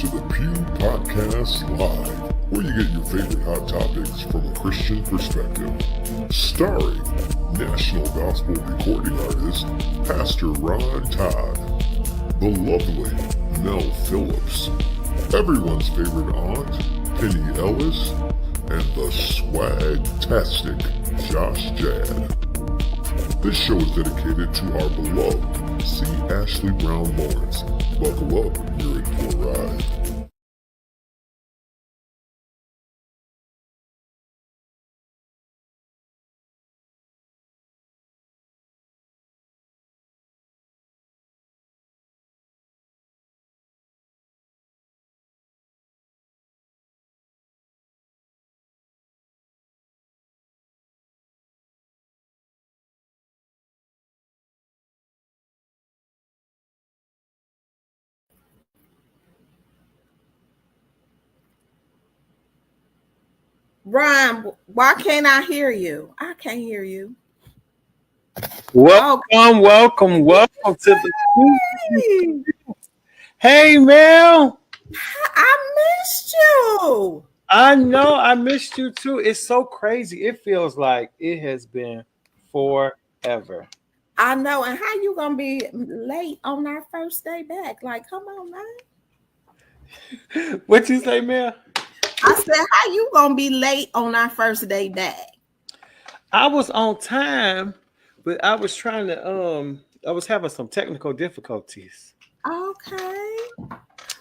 to the Pew Podcast Live, where you get your favorite hot topics from a Christian perspective. Starring national gospel recording artist, Pastor Ron Todd, the lovely Mel Phillips, everyone's favorite aunt, Penny Ellis, and the swag-tastic Josh Jad. This show is dedicated to our beloved C. Ashley Brown Lawrence. Buckle up, you're in for a ride. Ron, why can't I hear you? I can't hear you. Welcome to the. Hey, Mel. I missed you. I know I missed you too. It's so crazy. It feels like it has been forever. I know. And how you gonna be late on our first day back? Like, come on, man. What you say, Mel? I said, how you gonna be late on our first day back? I was on time, but I was trying to I was having some technical difficulties. Okay.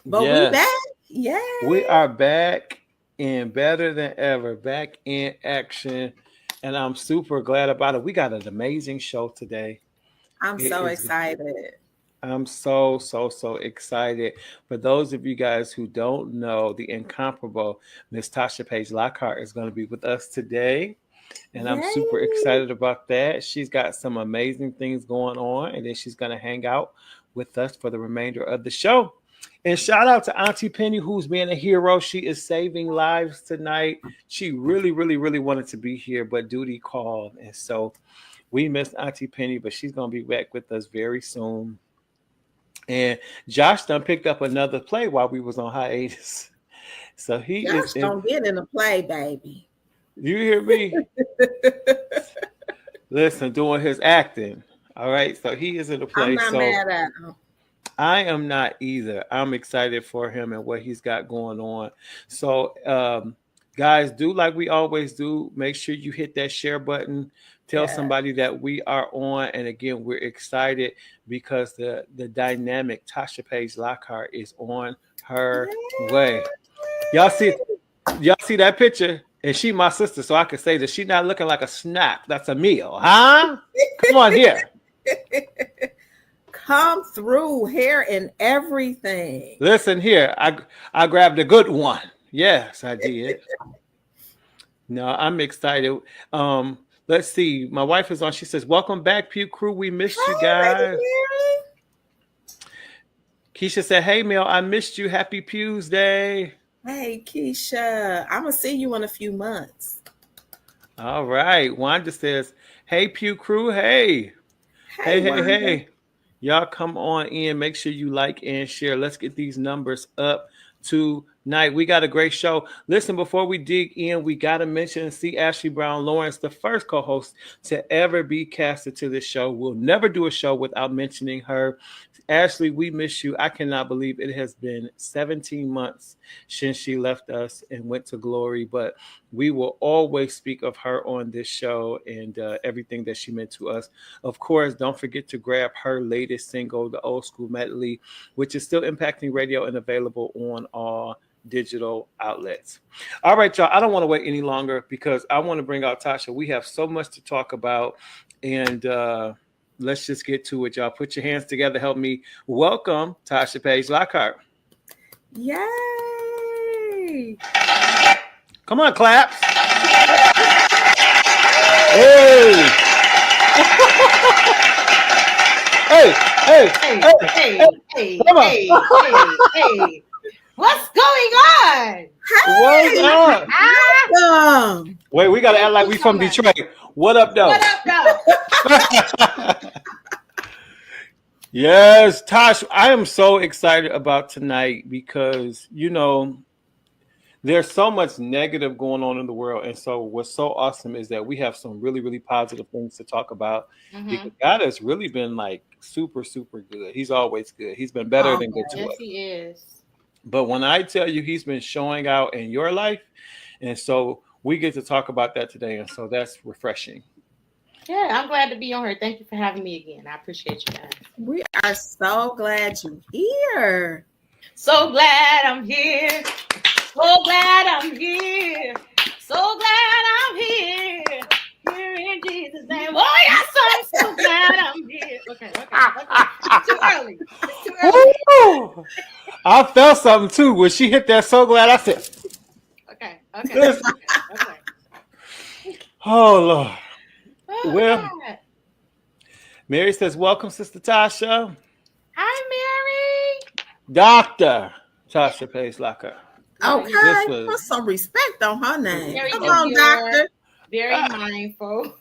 But Yes. we back. Yeah. We are back and better than ever, back in action. And I'm super glad about it. We got an amazing show today. I'm so excited. I'm so excited. For those of you guys who don't know, the incomparable Miss Tasha Page Lockhart is going to be with us today. And I'm super excited about that. She's got some amazing things going on, and then she's going to hang out with us for the remainder of the show. And shout out to Auntie Penny, who's being a hero. She is saving lives tonight. She really wanted to be here, but duty called. And so we missed Auntie Penny, but she's going to be back with us very soon. And Josh done picked up another play while we was on hiatus. So Josh don't get in the play, baby. You hear me? Listen, doing his acting. All right. So he is in the play. I'm not mad at him. I am not either. I'm excited for him and what he's got going on. So guys, do like we always do. Make sure you hit that share button. Tell somebody that we are on. And again, we're excited because the dynamic Tasha Page Lockhart is on her way. Y'all see that picture? And she my sister, so I can say that she's not looking like a snack. That's a meal, huh? Come on here. Come through, hair and everything. Listen here. I grabbed a good one. Yes, I did. No, I'm excited. Let's see. My wife is on. She says, welcome back, Pew Crew. We missed you guys. Keisha said, hey, Mel, I missed you. Happy Pews Day. Hey, Keisha. I'm going to see you in a few months. All right. Wanda says, hey, Pew Crew. Hey. Hey. Y'all come on in. Make sure you like and share. Let's get these numbers up tonight. We got a great show. Listen, before we dig in, we got to mention C. Ashley Brown Lawrence, the first co-host to ever be casted to this show. We'll never do a show without mentioning her. Ashley, we miss you. I cannot believe it has been 17 months since she left us and went to glory, but we will always speak of her on this show and everything that she meant to us. Of course, don't forget to grab her latest single, The Old School Medley, which is still impacting radio and available on all digital outlets. All right, y'all. I don't want to wait any longer because I want to bring out Tasha. We have so much to talk about, and let's just get to it, y'all. Put your hands together. Help me welcome Tasha Page Lockhart. Yay! Come on, claps. Hey! Hey. What's going on? What's up? Welcome. Wait, we got to act like we from Detroit. What up, though? What up, though? Yes, Tosh, I am so excited about tonight because, there's so much negative going on in the world. And so what's so awesome is that we have some really, really positive things to talk about because God has really been like super, super good. He's always good. He's been better than good to Yes, us. he is. But when I tell you he's been showing out in your life, and so we get to talk about that today. And so that's refreshing. Yeah, I'm glad to be on here. Thank you for having me again. I appreciate you guys. We are so glad you're here. So glad I'm here. So glad I'm here. So glad I'm here. Here in Jesus' name. Oh, yes, I'm so glad I'm here. Okay. It's too early. It's too early. Woo! I felt something too. When she hit that so glad, I said, Okay. oh, Lord. Oh, Well, God. Mary says, welcome, Sister Tasha. Hi, Mary. Dr. Tasha Pace-Locker. Okay, This was- put some respect on her name. Very Come on, secure. doctor. Very mindful.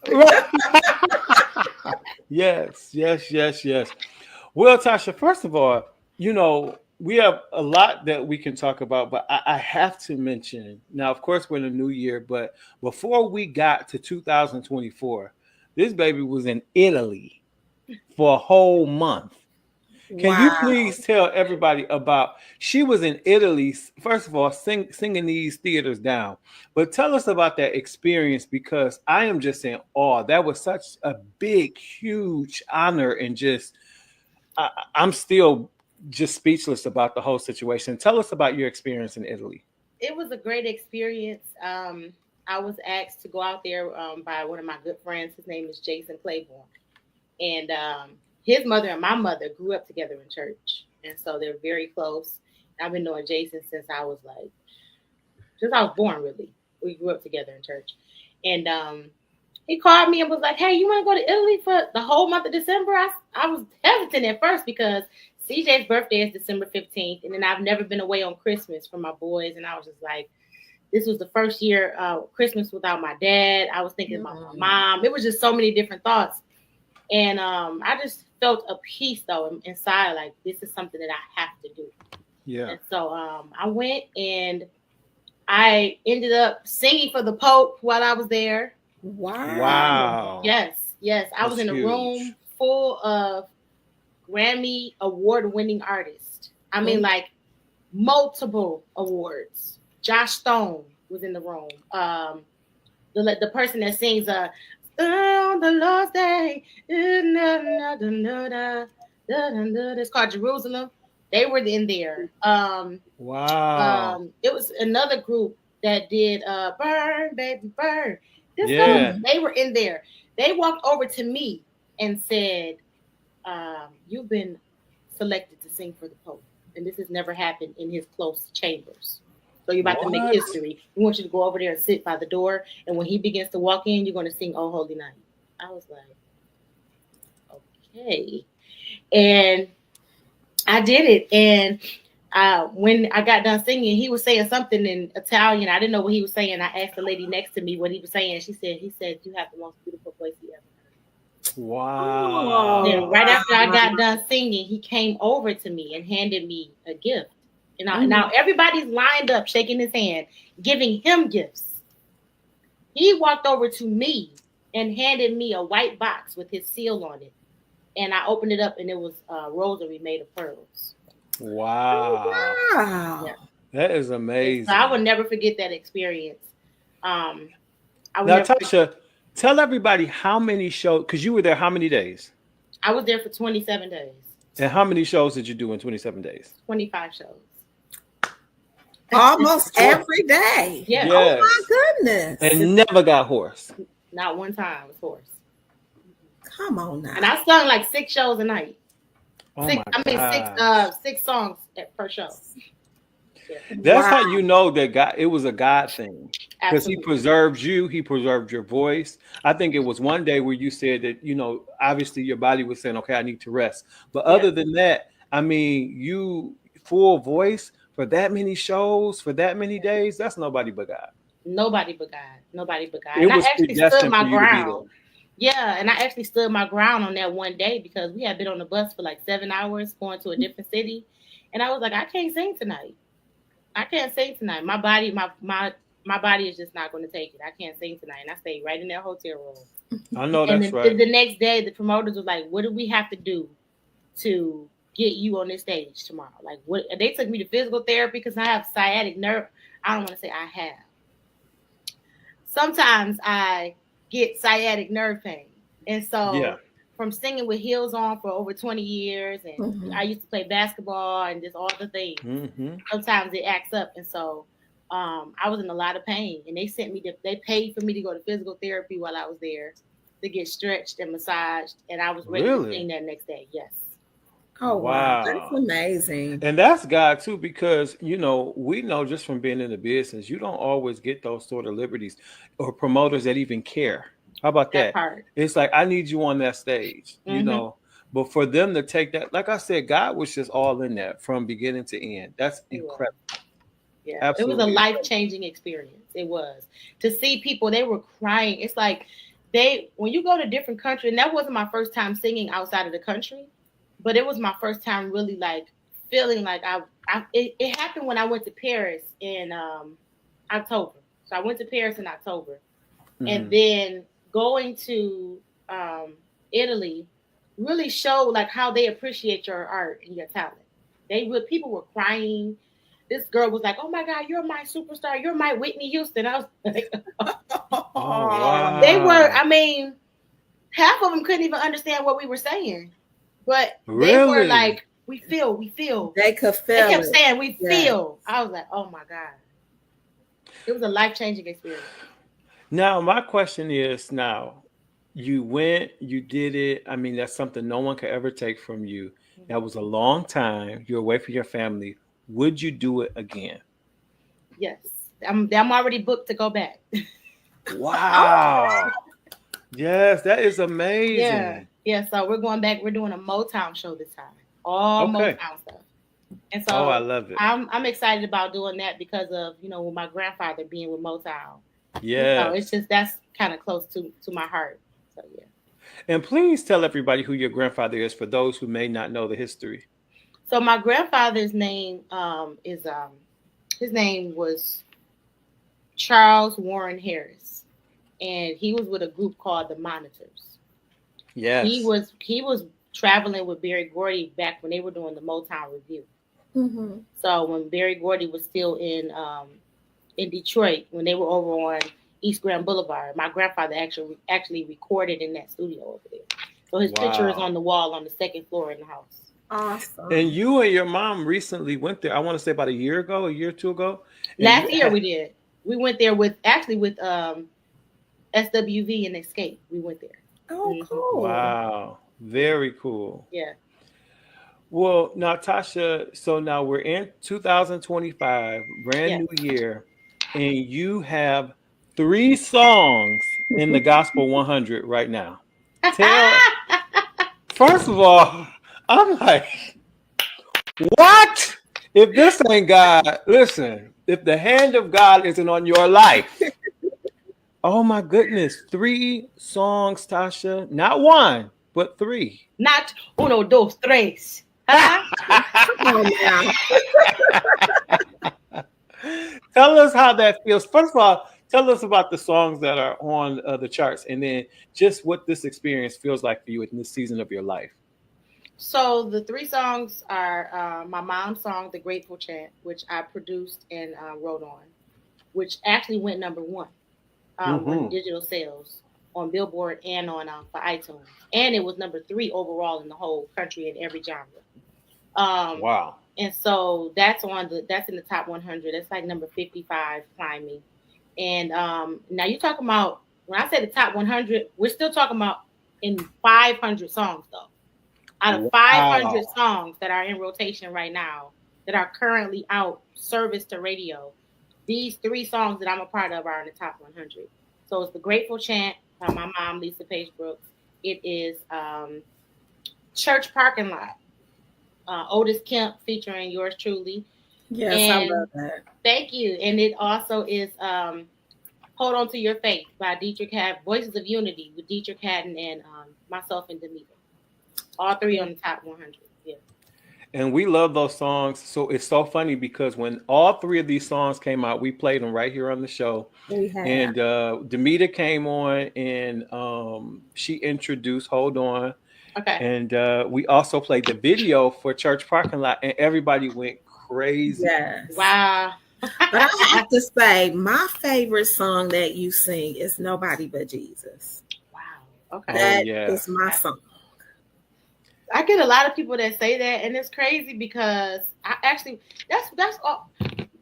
Yes. Well, Tasha, first of all, we have a lot that we can talk about, but I have to mention now, of course, we're in a new year, but before we got to 2024, this baby was in Italy for a whole month. Can you please tell everybody about, she was in Italy, first of all, singing these theaters down, but tell us about that experience, because I am just in awe. That was such a big, huge honor, and just, I'm still just speechless about the whole situation. Tell us about your experience in Italy. It was a great experience. I was asked to go out there by one of my good friends. His name is Jason Claiborne. And his mother and my mother grew up together in church. And so they're very close. I've been knowing Jason since I was born, really. We grew up together in church. And he called me and was like, hey, you want to go to Italy for the whole month of December? I was hesitant at first because CJ's birthday is December 15th. And then I've never been away on Christmas from my boys. And I was just like, this was the first year Christmas without my dad. I was thinking about my mom. It was just so many different thoughts. And I just felt a peace, though, inside, like, this is something that I have to do. Yeah. And so I went and I ended up singing for the Pope while I was there. Wow. Yes. I was in a room full of Grammy award-winning artists. I mean, like, multiple awards. Josh Stone was in the room. The person that sings on the Lord's Day, it's called Jerusalem. They were in there. Wow. It was another group that did Burn, Baby, Burn. They were in there. They walked over to me and said, you've been selected to sing for the Pope. And this has never happened in his close chambers. So you're about to make history. We want you to go over there and sit by the door. And when he begins to walk in, you're going to sing Oh Holy Night. I was like, okay. And I did it. And when I got done singing, he was saying something in Italian. I didn't know what he was saying. I asked the lady next to me what he was saying. He said, you have the most beautiful voice he ever heard. Wow. And right after I got done singing, he came over to me and handed me a gift. And now everybody's lined up, shaking his hand, giving him gifts. He walked over to me and handed me a white box with his seal on it. And I opened it up, and it was a rosary made of pearls. Wow. Wow. That is amazing. So I would never forget that experience. Tasha, tell everybody how many shows, because you were there how many days? I was there for 27 days. And how many shows did you do in 27 days? 25 shows. Almost every day. Yeah. Yes. Oh my goodness. And never got hoarse. Not one time was hoarse. Come on now. And I sung like 6 shows a night. Oh my God. Six songs per show. Yeah. That's how you know that God, it was a God thing. Because he Absolutely. preserved you, he preserved your voice. I think it was one day where you said that, obviously your body was saying, okay, I need to rest. But other than that, I mean, you full voice for that many shows, for that many days, that's nobody but God. Nobody but God. Nobody but God. It And I was actually stood predestined my for you to be ground. Yeah, and I actually stood my ground on that one day because we had been on the bus for like 7 hours going to a different city, and I was like, I can't sing tonight. I can't sing tonight. My body is just not going to take it. I can't sing tonight, and I stayed right in that hotel room. I know And that's right. the next day, the promoters was like, "What do we have to do to get you on this stage tomorrow?" Like, what? And they took me to physical therapy because I have sciatic nerve. I don't want to say I have. Sometimes I get sciatic nerve pain, and so Yeah. from singing with heels on for over 20 years, and I used to play basketball and just all the things. Sometimes it acts up, and so I was in a lot of pain, and they paid for me to go to physical therapy while I was there to get stretched and massaged, and I was ready to sing that next day. Yes. Oh wow, that's amazing. And that's God too, because we know just from being in the business, you don't always get those sort of liberties or promoters that even care. How about that? It's like, I need you on that stage, but for them to take that, like I said, God was just all in that from beginning to end. That's incredible. Yeah, absolutely. It was a life-changing experience. It was to see people, they were crying. It's like when you go to different countries, and that wasn't my first time singing outside of the country, but it was my first time really like feeling like it happened when I went to Paris in October. So I went to Paris in October, and then going to Italy really showed like how they appreciate your art and your talent. People were crying. This girl was like, "Oh my God, you're my superstar. You're my Whitney Houston." I was like, oh, wow. They were, I mean, half of them couldn't even understand what we were saying. But they were like, we feel. They could feel. They kept saying, we feel. I was like, oh my God. It was a life-changing experience. Now, my question is, you went, you did it. I mean, that's something no one could ever take from you. That was a long time. You're away from your family. Would you do it again? Yes. I'm already booked to go back. Wow. Yes, that is amazing. Yeah, so we're going back. We're doing a Motown show this time. All Motown stuff. And so I love it. I'm excited about doing that because of, with my grandfather being with Motown. Yeah. So it's just, that's kind of close to my heart. So yeah. And please tell everybody who your grandfather is for those who may not know the history. So my grandfather's name his name was Charles Warren Harris, and he was with a group called the Monitors. Yes. He was traveling with Berry Gordy back when they were doing the Motown Review. Mm-hmm. So when Berry Gordy was still in Detroit, when they were over on East Grand Boulevard, my grandfather actually recorded in that studio over there. So his picture is on the wall on the second floor in the house. Awesome. And you and your mom recently went there, I want to say about a year or two ago. Last year we did. We went there with SWV and Escape. We went there. Oh, cool. Wow. Very cool. Yeah. Well, now, Tasha, so now we're in 2025, brand new year, and you have 3 songs in the Gospel 100 right now. First of all, I'm like, what? If this ain't God, listen, if the hand of God isn't on your life, oh my goodness, 3 songs, Tasha. Not 1, but 3. Not uno, dos, tres. Tell us how that feels. First of all, tell us about the songs that are on the charts, and then just what this experience feels like for you in this season of your life. So the 3 songs are my mom's song, The Grateful Chant, which I produced and wrote on, which actually went number 1 on digital sales on Billboard and on for iTunes, and it was number 3 overall in the whole country in every genre. Wow! And so that's in the top 100. That's like number 55 climbing. And now you're talking about, when I say the top 100, we're still talking about in 500 songs though. Out of 500 songs that are in rotation right now, that are currently out, service to radio, these 3 songs that I'm a part of are in the top 100. So it's The Grateful Chant by my mom, Lisa Page Brooks. It is Church Parking Lot, Otis Kemp featuring yours truly. Yes, I love that. Thank you. And it also is Hold On to Your Faith by Dietrich Haddon, Voices of Unity with Dietrich Haddon and myself and Demita. All three on the top 100. Yeah. And we love those songs. So it's so funny because when all three of these songs came out, we played them right here on the show. We have. And Demita came on and she introduced Hold On. Okay. And we also played the video for Church Parking Lot, and everybody went crazy. Yes. Wow. But I have to say, my favorite song that you sing is Nobody But Jesus. Wow. Okay. That yeah. is my song. I get a lot of people that say that, and it's crazy because I actually that's all,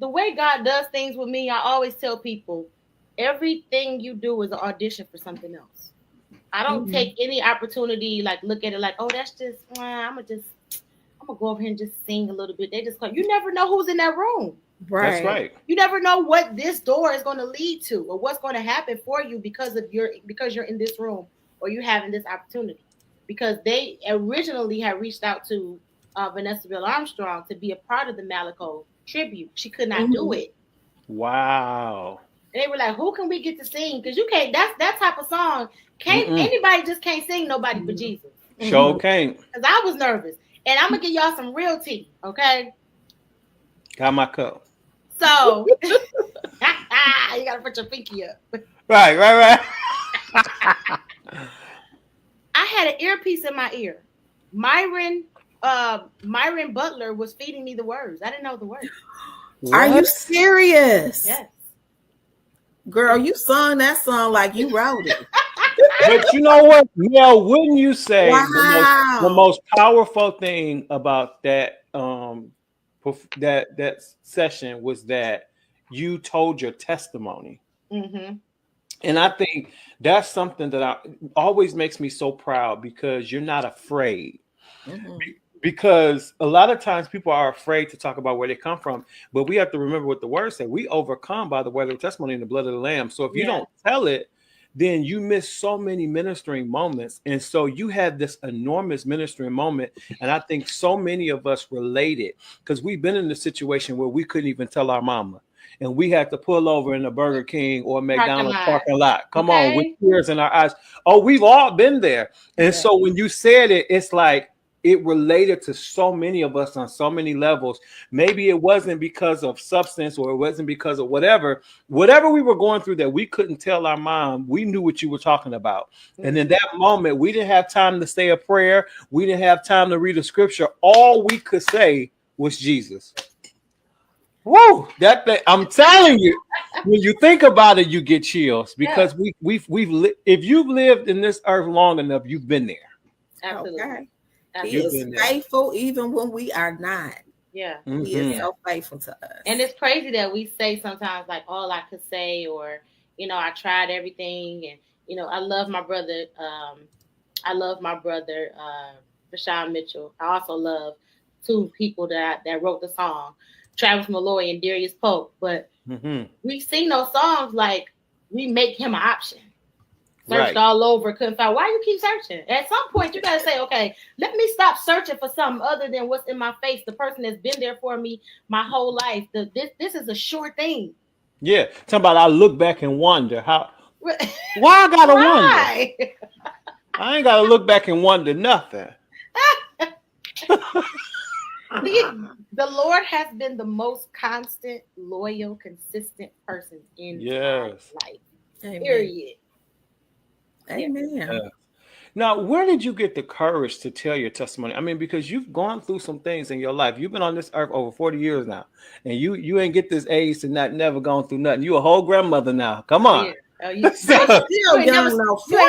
the way God does things with me. I always tell people, everything you do is an audition for something else. I don't take any opportunity, like look at it like, oh, that's just I'm gonna go over here and just sing a little bit. They just come. You never know who's in that room. Right. That's right. You never know what this door is going to lead to or what's going to happen for you because you're in this room or you having this opportunity. Because they originally had reached out to Vanessa Bill Armstrong to be a part of the Malaco tribute. She could not do it. Wow. And they were like, "Who can we get to sing? Because you can't. That type of song. Anybody just can't sing Nobody But Jesus." Sure can't. Because I was nervous, and I'm gonna give y'all some real tea. Okay. Got my cup. So you gotta put your pinky up. Right. I had an earpiece in my ear. Myron Butler was feeding me the words. I didn't know the words. Are you serious? Yes. Girl, you sung that song like you wrote it. But you know what, Mel, wouldn't you say Wow. the most powerful thing about that that session was that you told your testimony? Mm-hmm. And I think that's something that always makes me so proud because you're not afraid. Mm-hmm. Because a lot of times people are afraid to talk about where they come from, but we have to remember what the word said. We overcome by the word of testimony and the blood of the Lamb. So if you don't tell it, then you miss so many ministering moments. And so you had this enormous ministering moment. And I think so many of us related because we've been in a situation where we couldn't even tell our mama. And we had to pull over in a Burger King or McDonald's parking lot. Come on, with tears in our eyes. Oh, we've all been there. And so when you said it, it's like it related to so many of us on so many levels. Maybe it wasn't because of substance or it wasn't because of whatever we were going through that we couldn't tell our mom. We knew what you were talking about. And in that moment, we didn't have time to say a prayer. We didn't have time to read a scripture. All we could say was Jesus. Whoa, that I'm telling you, when you think about it, you get chills because we've if you've lived in this earth long enough, you've been there. Absolutely. Okay. He is faithful even when we are not. Yeah. He is so faithful to us. And it's crazy that we say sometimes like all I could say, or, I tried everything. And, I love my brother. Rashawn Mitchell. I also love two people that wrote the song, Travis Malloy and Darius Pope. But we sing those songs like we make him an option. Searched all over, couldn't find. Why you keep searching? At some point, you gotta say, okay, let me stop searching for something other than what's in my face. The person that's been there for me my whole life. This is a sure thing. Yeah, talking about I look back and wonder why I gotta wonder. I ain't gotta look back and wonder nothing. The Lord has been the most constant, loyal, consistent person in my life. Amen. Period. Amen. Yeah. Now, where did you get the courage to tell your testimony? I mean, because you've gone through some things in your life. You've been on this earth over 40 years now, and you ain't get this age to never gone through nothing. You a whole grandmother now. Come on. You ain't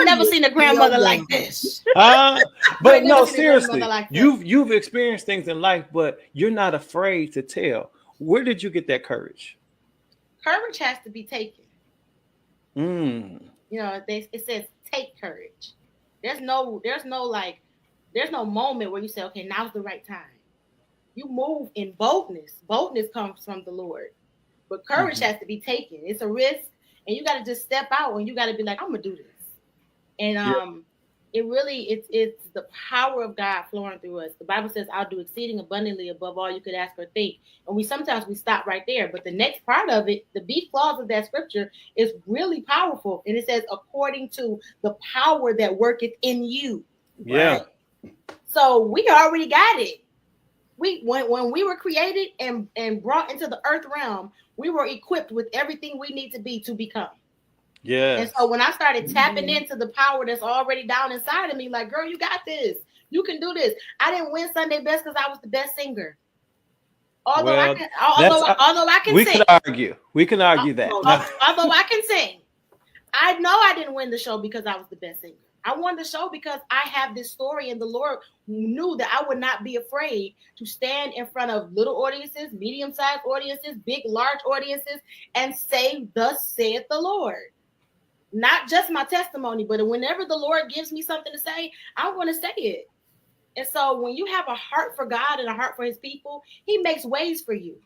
never seen a grandmother like this. But no, seriously, you've experienced things in life, but you're not afraid to tell. Where did you get that courage? Courage has to be taken. It says take courage. There's no moment where you say, okay, now's the right time. You move in boldness. Boldness comes from the Lord, but courage has to be taken. It's a risk, and you got to just step out, and you got to be like, I'm gonna do this. And It's the power of God flowing through us. The Bible says, "I'll do exceeding abundantly above all you could ask or think." And we stop right there, but the next part of it, the B clause of that scripture, is really powerful, and it says, "According to the power that worketh in you." Yeah. Right? So we already got it. When we were created and brought into the earth realm, we were equipped with everything we need to be to become. Yeah. And so when I started tapping into the power that's already down inside of me, like, girl, you got this. You can do this. I didn't win Sunday best because I was the best singer. Although I can we sing. We can argue that. Although I can sing. I know I didn't win the show because I was the best singer. I won the show because I have this story, and the Lord knew that I would not be afraid to stand in front of little audiences, medium-sized audiences, big, large audiences, and say, "Thus saith the Lord." Not just my testimony, but whenever the Lord gives me something to say, I want to say it. And so when you have a heart for God and a heart for his people, he makes ways for you.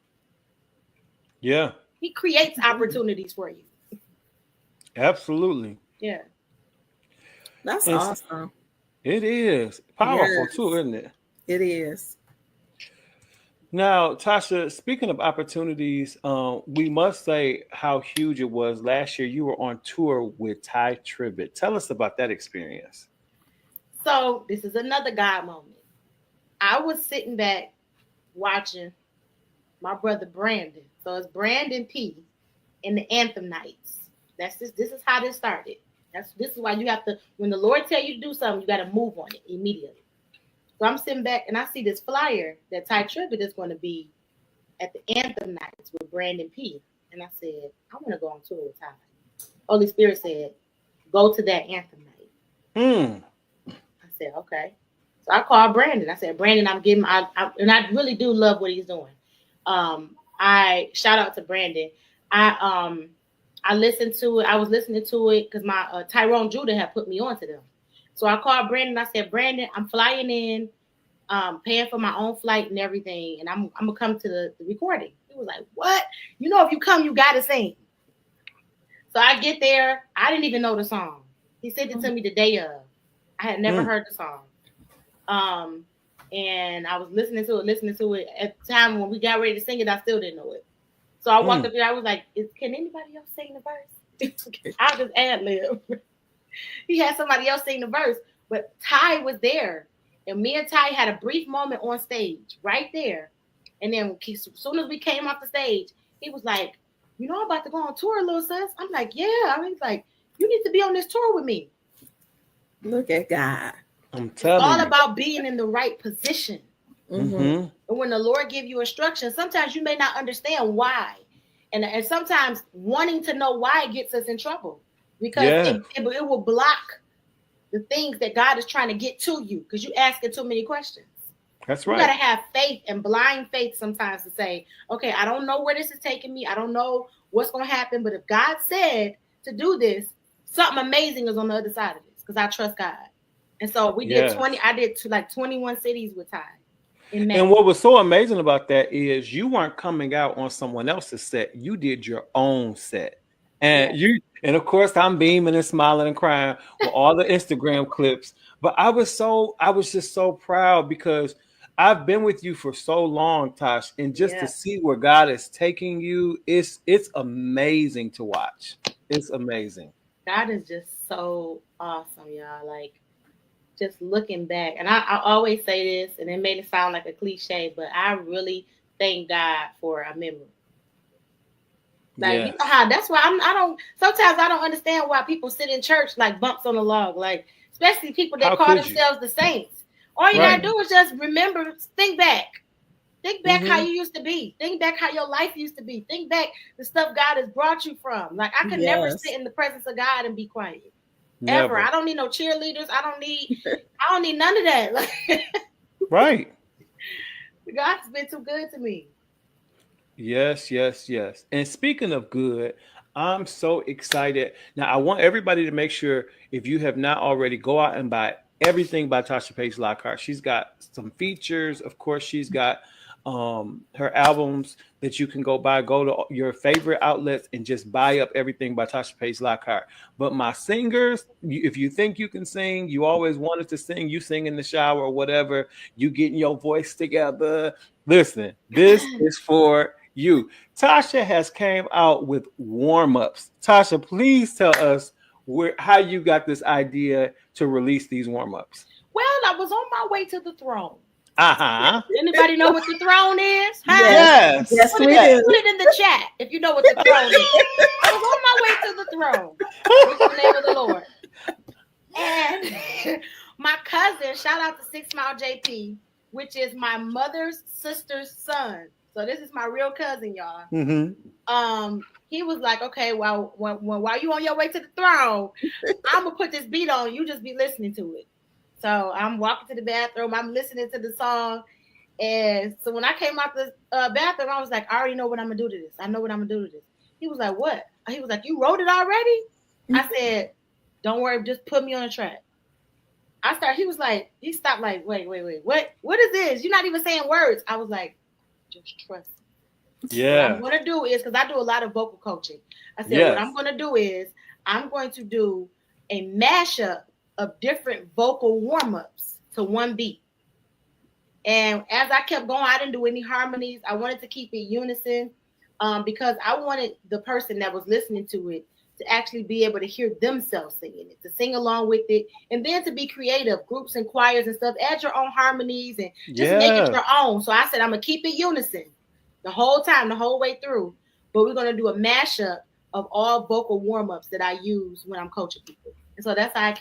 Yeah. He creates opportunities for you. Absolutely. Yeah. That's awesome. It is powerful too, isn't it? It is. Now, Tasha, speaking of opportunities, we must say how huge it was. Last year, you were on tour with Tye Tribbett. Tell us about that experience. So this is another God moment. I was sitting back watching my brother Brandon. So it's Brandon P. and the Anthem Nights. This is how this started. This is why you have to, when the Lord tell you to do something, you got to move on it immediately. So I'm sitting back and I see this flyer that Tye Tribbett is going to be at the Anthem Nights with Brandon P. And I said, I want to go on tour with Tye. Holy Spirit said, go to that Anthem Night. I said, okay. So I called Brandon. I said, Brandon, and I really do love what he's doing. I shout out to Brandon. I listened to it. I was listening to it because my Tyrone Judah had put me on to them. So I called Brandon. I said, Brandon, I'm flying in, paying for my own flight and everything, and I'm gonna come to the recording. He was like, what? You know, if you come, you gotta sing. So I get there. I didn't even know the song. He sent it to me the day of. I had never heard the song. And I was listening to it. At the time when we got ready to sing it, I still didn't know it. So I walked up there. I was like, can anybody else sing the verse? I'll just ad lib. He had somebody else sing the verse, but Tye was there. And me and Tye had a brief moment on stage right there. And then as soon as we came off the stage, he was like, you know, I'm about to go on tour, little sis. I'm like, yeah. I mean, he's like, you need to be on this tour with me. Look at God. I'm telling you. It's all about being in the right position. Mm-hmm. And when the Lord give you instructions, sometimes you may not understand why. And sometimes wanting to know why gets us in trouble. Because it will block the things that God is trying to get to you because you asking too many questions. That's right. You got to have faith and blind faith sometimes to say, okay, I don't know where this is taking me. I don't know what's going to happen. But if God said to do this, something amazing is on the other side of this because I trust God. And so we did 21 cities with Tye. And what was so amazing about that is you weren't coming out on someone else's set. You did your own set. And of course I'm beaming and smiling and crying with all the Instagram clips. But I was just so proud because I've been with you for so long, Tosh, and just to see where God is taking you, it's amazing to watch. It's amazing. God is just so awesome, y'all. Like just looking back, and I always say this, and it made it sound like a cliche, but I really thank God for a memory. Like, you know how that's why sometimes I don't understand why people sit in church like bumps on a log, like especially people that call themselves the saints. All you gotta do is just remember, think back how you used to be, think back how your life used to be, think back the stuff God has brought you from. Like I could never sit in the presence of God and be quiet. Never. Ever. I don't need no cheerleaders. I don't need none of that. Right. God's been too good to me. Yes. And speaking of good, I'm so excited. Now, I want everybody to make sure, if you have not already, go out and buy everything by Tasha Page Lockhart. She's got some features. Of course, she's got her albums that you can go buy. Go to your favorite outlets and just buy up everything by Tasha Page Lockhart. But my singers, if you think you can sing, you always wanted to sing, you sing in the shower or whatever, you getting your voice together. Listen, this is for you. Tasha has came out with warm-ups. Tasha, please tell us how you got this idea to release these warm-ups. Well, I was on my way to the throne. Uh-huh. Anybody know what the throne is? Huh? Yes. Yes, Put we it, do. put it in the chat if you know what the throne is. I was on my way to the throne. With the name of the Lord. And my cousin, shout out to 6 Mile JP, which is my mother's sister's son. So this is my real cousin, y'all. Mm-hmm. He was like, okay, well, while you on your way to the throne, I'm gonna put this beat on. You just be listening to it. So I'm walking to the bathroom. I'm listening to the song. And so when I came out the bathroom, I was like, I already know what I'm going to do to this. I know what I'm going to do to this. He was like, what? He was like, you wrote it already? I said, don't worry. Just put me on the track. He was like, he stopped like, wait. What is this? You're not even saying words. I was like, just trust me. Yeah. What I'm going to do is, because I do a lot of vocal coaching. I said, What I'm going to do is I'm going to do a mashup of different vocal warm-ups to one beat. And as I kept going, I didn't do any harmonies. I wanted to keep it unison because I wanted the person that was listening to it to actually be able to hear themselves singing it, to sing along with it, and then to be creative, groups and choirs and stuff, add your own harmonies and just make it your own. So I said, I'm going to keep it unison the whole time, the whole way through. But we're going to do a mashup of all vocal warm-ups that I use when I'm coaching people. And so that's how it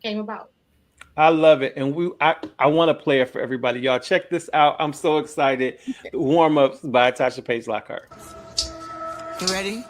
came about. I love it. And I want to play it for everybody. Y'all check this out. I'm so excited. Warm-ups by Tasha Page Lockhart. You ready?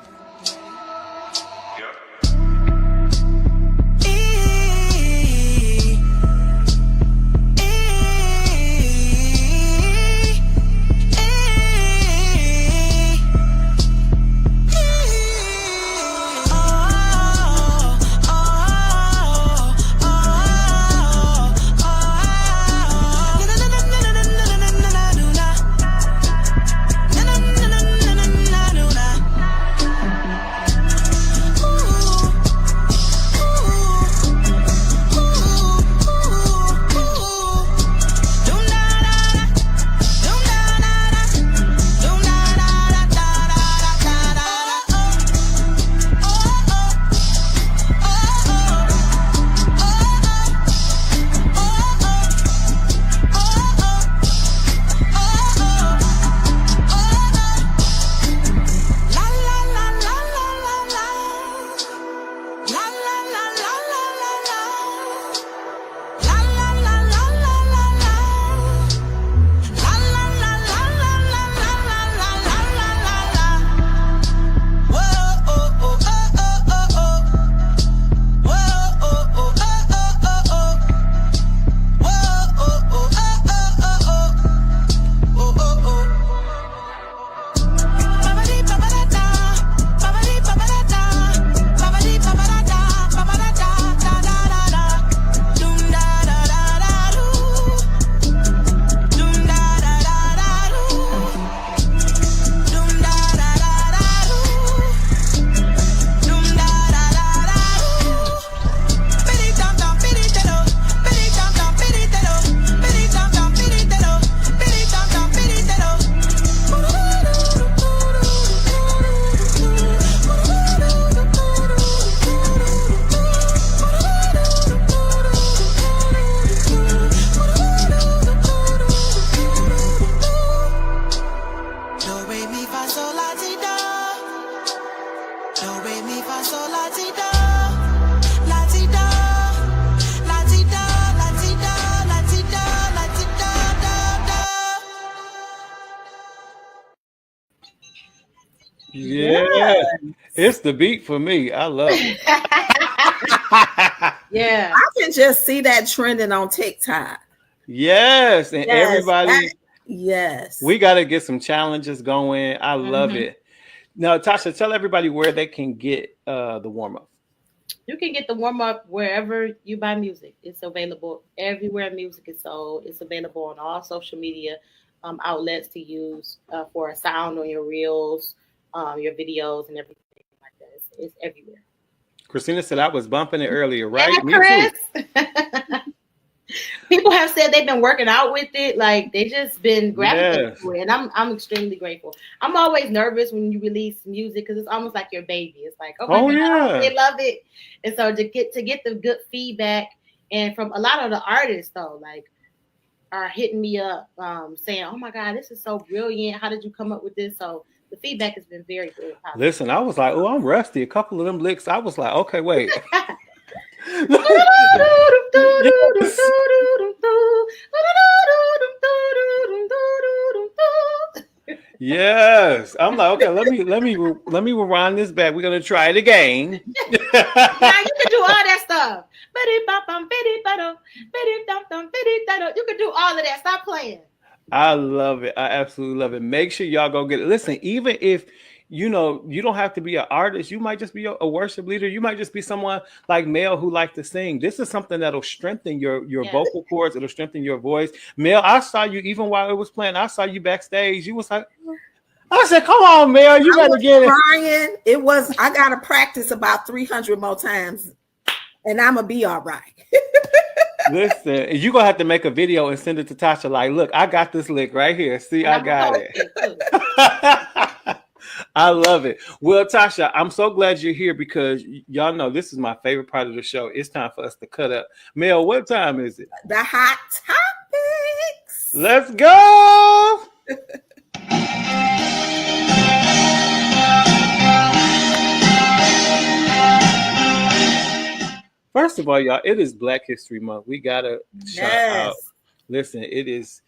Yeah, it's the beat for me. I love it. Yeah, I can just see that trending on TikTok. Yes, and everybody. Yes, we got to get some challenges going. I love it. Now, Tasha, tell everybody where they can get the warm up. You can get the warm up wherever you buy music. It's available everywhere music is sold. It's available on all social media outlets to use for a sound on your reels, your videos, and everything like that. It's everywhere. Christina said I was bumping it earlier, right? Yeah, Me Chris. too. People have said they've been working out with it, like they just been gravitating Yes. to it, and I'm extremely grateful. I'm always nervous when you release music because it's almost like your baby. It's like, oh my Oh, God, yeah. they love it, and so to get the good feedback, and from a lot of the artists though, like are hitting me up, saying, oh my God, this is so brilliant. How did you come up with this? So the feedback has been very good. Listen, I was like, oh, I'm rusty. A couple of them licks, I was like, okay, wait. Yes, I'm like, okay, let me rewind this back. We're gonna try it again. Now you can do all that stuff. You can do all of that. Stop playing. I love it. I absolutely love it. Make sure y'all go get it. Listen, even if you don't have to be an artist, you might just be a worship leader. You might just be someone like Mel who like to sing. This is something that'll strengthen your vocal cords. It'll strengthen your voice. Mel, I saw you even while it was playing. I saw you backstage. You was like, I said, come on, Mel, you gotta get it. Crying. It was, I gotta practice about 300 more times, and I'm gonna be all right. Listen, you're gonna have to make a video and send it to Tasha. Like, look, I got this lick right here. See, I got it. I love it. Well, Tasha, I'm so glad you're here because y'all know this is my favorite part of the show. It's time for us to cut up. Mel, what time is it? The hot topics. Let's go. First of all, y'all, it is Black History Month. We gotta shout out. Listen, it is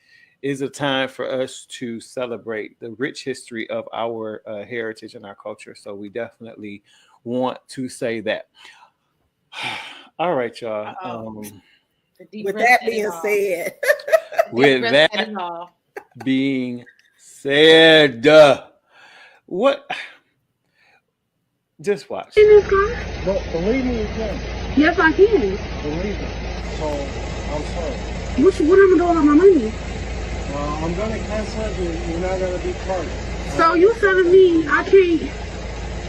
a time for us to celebrate the rich history of our heritage and our culture. So we definitely want to say that. All right, y'all. With that being said, what? Just watch. But believe me, you can. Yes, I can. Believe me. So, I'm sorry. What am I doing with my money? I'm going to cancel it. You're not going to be charged. So you telling me I can't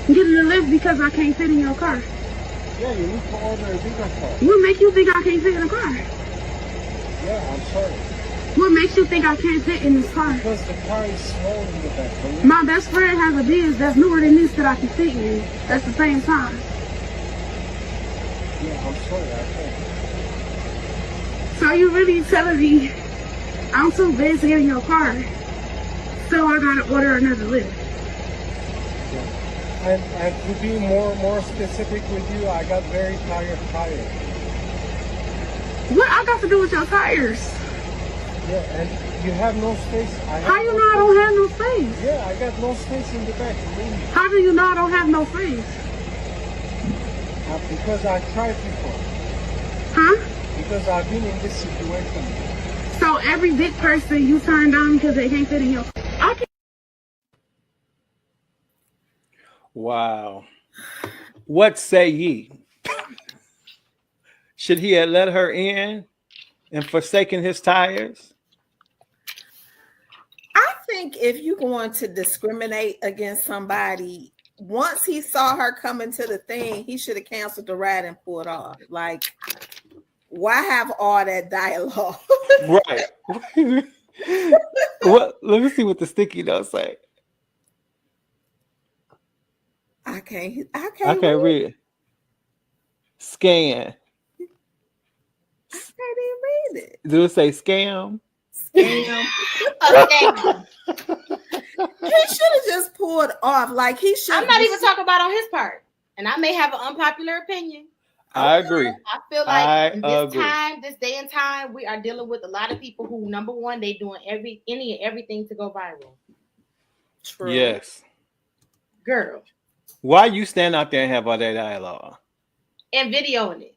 get in the lift because I can't fit in your car? Yeah, you need to order a bigger car. What makes you think I can't fit in the car? Yeah, I'm sorry. What makes you think I can't fit in this car? Because the car is small in the back. My best friend has a Benz that's newer than this that I can fit in. That's the same size. Yeah, I'm sorry, I can't. So you really telling me I'm too big to get in your car, so I gotta order another lift? Yeah. And to be more specific with you, I got very tired tires. What I got to do with your tires? Yeah, and you have no space. How you know I don't have no space? Yeah, I got no space in the back. How do you know I don't have no space? Because I tried before. Huh? Because I've been in this situation. So every big person you turn down because they can't fit in your... Wow. What say ye? Should he have let her in and forsaken his tires? I think if you're going to discriminate against somebody, once he saw her coming to the thing, he should have canceled the ride and pulled off. Like, why have all that dialogue? Right. What? Let me see what the sticky notes say. I can't read it. Scan. I can't even read it. Do it say scam? Scam. Okay. He should have just pulled off. Like he should. I'm not even talking about on his part, and I may have an unpopular opinion. I agree. I feel like this day and time, we are dealing with a lot of people who, number one, they doing any and everything to go viral. True. Yes. Girl. Why you stand out there and have all that dialogue? And videoing it.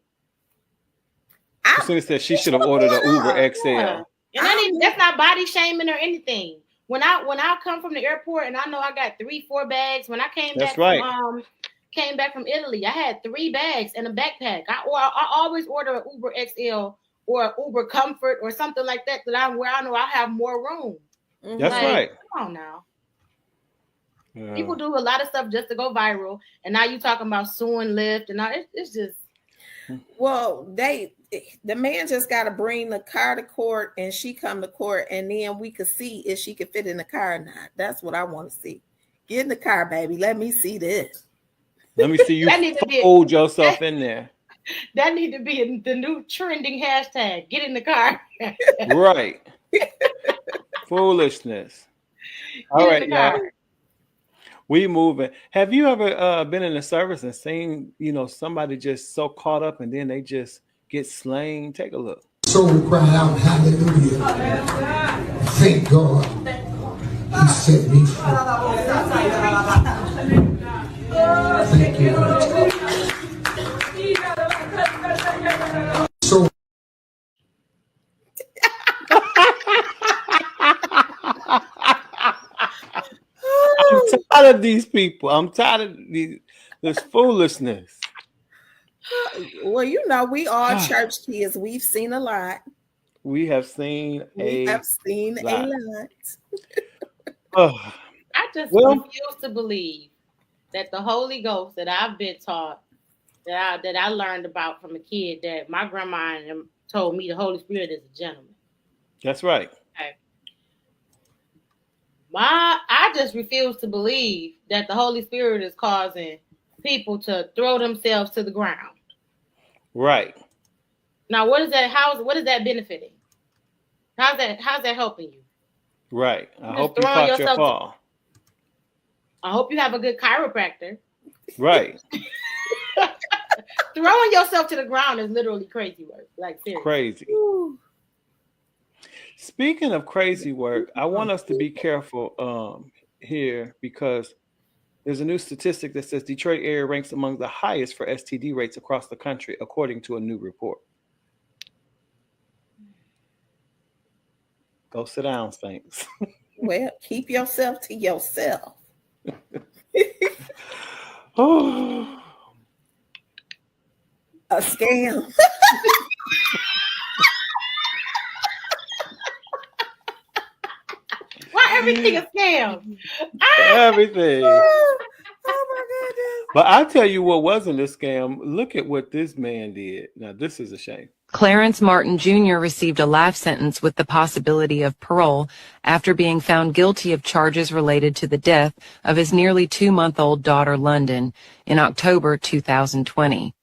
Christina said she should have ordered an Uber XL. Yeah. And that's not body shaming or anything. When I come from the airport and I know I got 3-4 bags, when I came back came back from Italy. I had 3 bags and a backpack. I always order an Uber XL or Uber Comfort or something like that where I know I have more room. That's right. Come on now. Yeah. People do a lot of stuff just to go viral, and now you talking about suing Lyft and all. It's just. Well, the man just got to bring the car to court, and she come to court, and then we could see if she could fit in the car or not. That's what I want to see. Get in the car, baby. Let me see this. Let me see you hold yourself in there. That need to be the new trending hashtag. Get in the car. Right. Foolishness. All right, y'all. We moving. Have you ever been in a service and seen, somebody just so caught up and then they just get slain? Take a look. Soul cry out, hallelujah. Thank God. He set me free. Thank you. So I'm tired of these people. I'm tired of this foolishness. Well, we all church kids. We've seen a lot. We have seen a lot. I just refuse to believe that the Holy Ghost that I've been taught, that I learned about from a kid, that my grandma told me the Holy Spirit is a gentleman. That's right. Okay. I just refuse to believe that the Holy Spirit is causing people to throw themselves to the ground. Right. Now, what is that? What is that benefiting? How's that helping you? Right. I hope you caught your fall. I hope you have a good chiropractor. Right. Throwing yourself to the ground is literally crazy work. Like seriously. Crazy. Woo. Speaking of crazy work, I want us to be careful here because there's a new statistic that says Detroit area ranks among the highest for STD rates across the country, according to a new report. Go sit down, Saints. Well, keep yourself to yourself. Oh. A scam. Why everything a scam? Everything. Oh my goodness. But I tell you what wasn't a scam. Look at what this man did. Now, this is a shame. Clarence Martin Jr. received a life sentence with the possibility of parole after being found guilty of charges related to the death of his nearly 2-month-old daughter, London, in October 2020.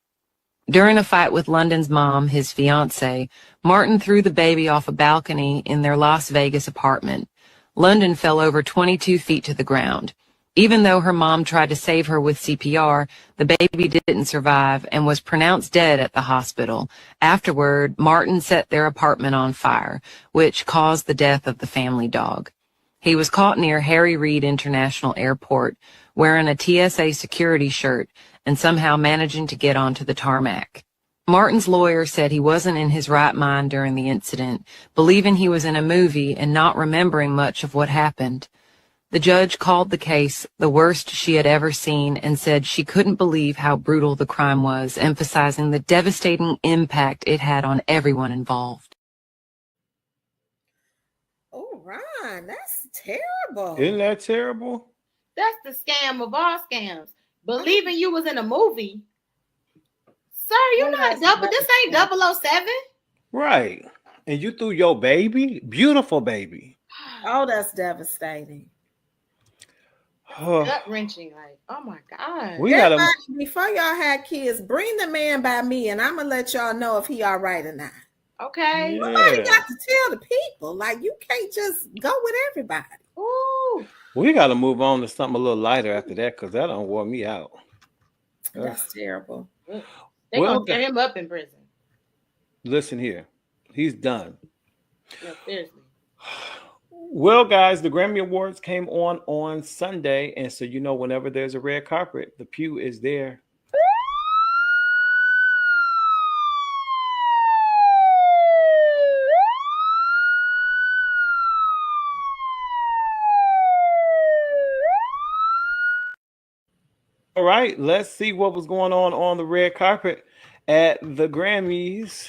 During a fight with London's mom, his fiancée, Martin threw the baby off a balcony in their Las Vegas apartment. London fell over 22 feet to the ground. Even though her mom tried to save her with CPR, the baby didn't survive and was pronounced dead at the hospital. Afterward, Martin set their apartment on fire, which caused the death of the family dog. He was caught near Harry Reid International Airport, wearing a TSA security shirt and somehow managing to get onto the tarmac. Martin's lawyer said he wasn't in his right mind during the incident, believing he was in a movie and not remembering much of what happened. The judge called the case the worst she had ever seen and said she couldn't believe how brutal the crime was, emphasizing the devastating impact it had on everyone involved. Oh, Ron, that's terrible. Isn't that terrible? That's the scam of all scams. Believing you was in a movie. Sir, you're not double. This ain't 007. Right. And you threw your baby? Beautiful baby. Oh, that's devastating. Gut wrenching, like, oh my God. Before y'all had kids, bring the man by me and I'm gonna let y'all know if he all right or not. Okay. Yeah. Somebody got to tell the people. Like, you can't just go with everybody. Ooh. We got to move on to something a little lighter after that because that don't wore me out. That's terrible. They're going to tear him up in prison. Listen here. He's done. No, seriously. Well, guys, the Grammy Awards came on Sunday. And so, whenever there's a red carpet, the pew is there. All right, let's see what was going on the red carpet at the Grammys.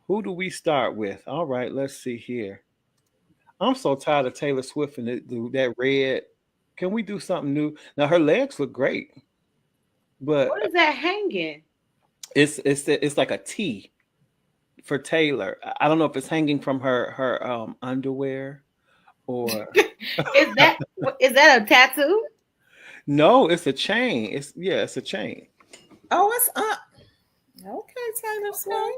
Who do we start with? All right, let's see here. I'm so tired of Taylor Swift and that red. Can we do something new? Now her legs look great, but what is that hanging? It's like a T for Taylor. I don't know if it's hanging from her underwear or is that a tattoo? No, it's a chain. It's a chain. Oh, it's up. Okay, Taylor Swift.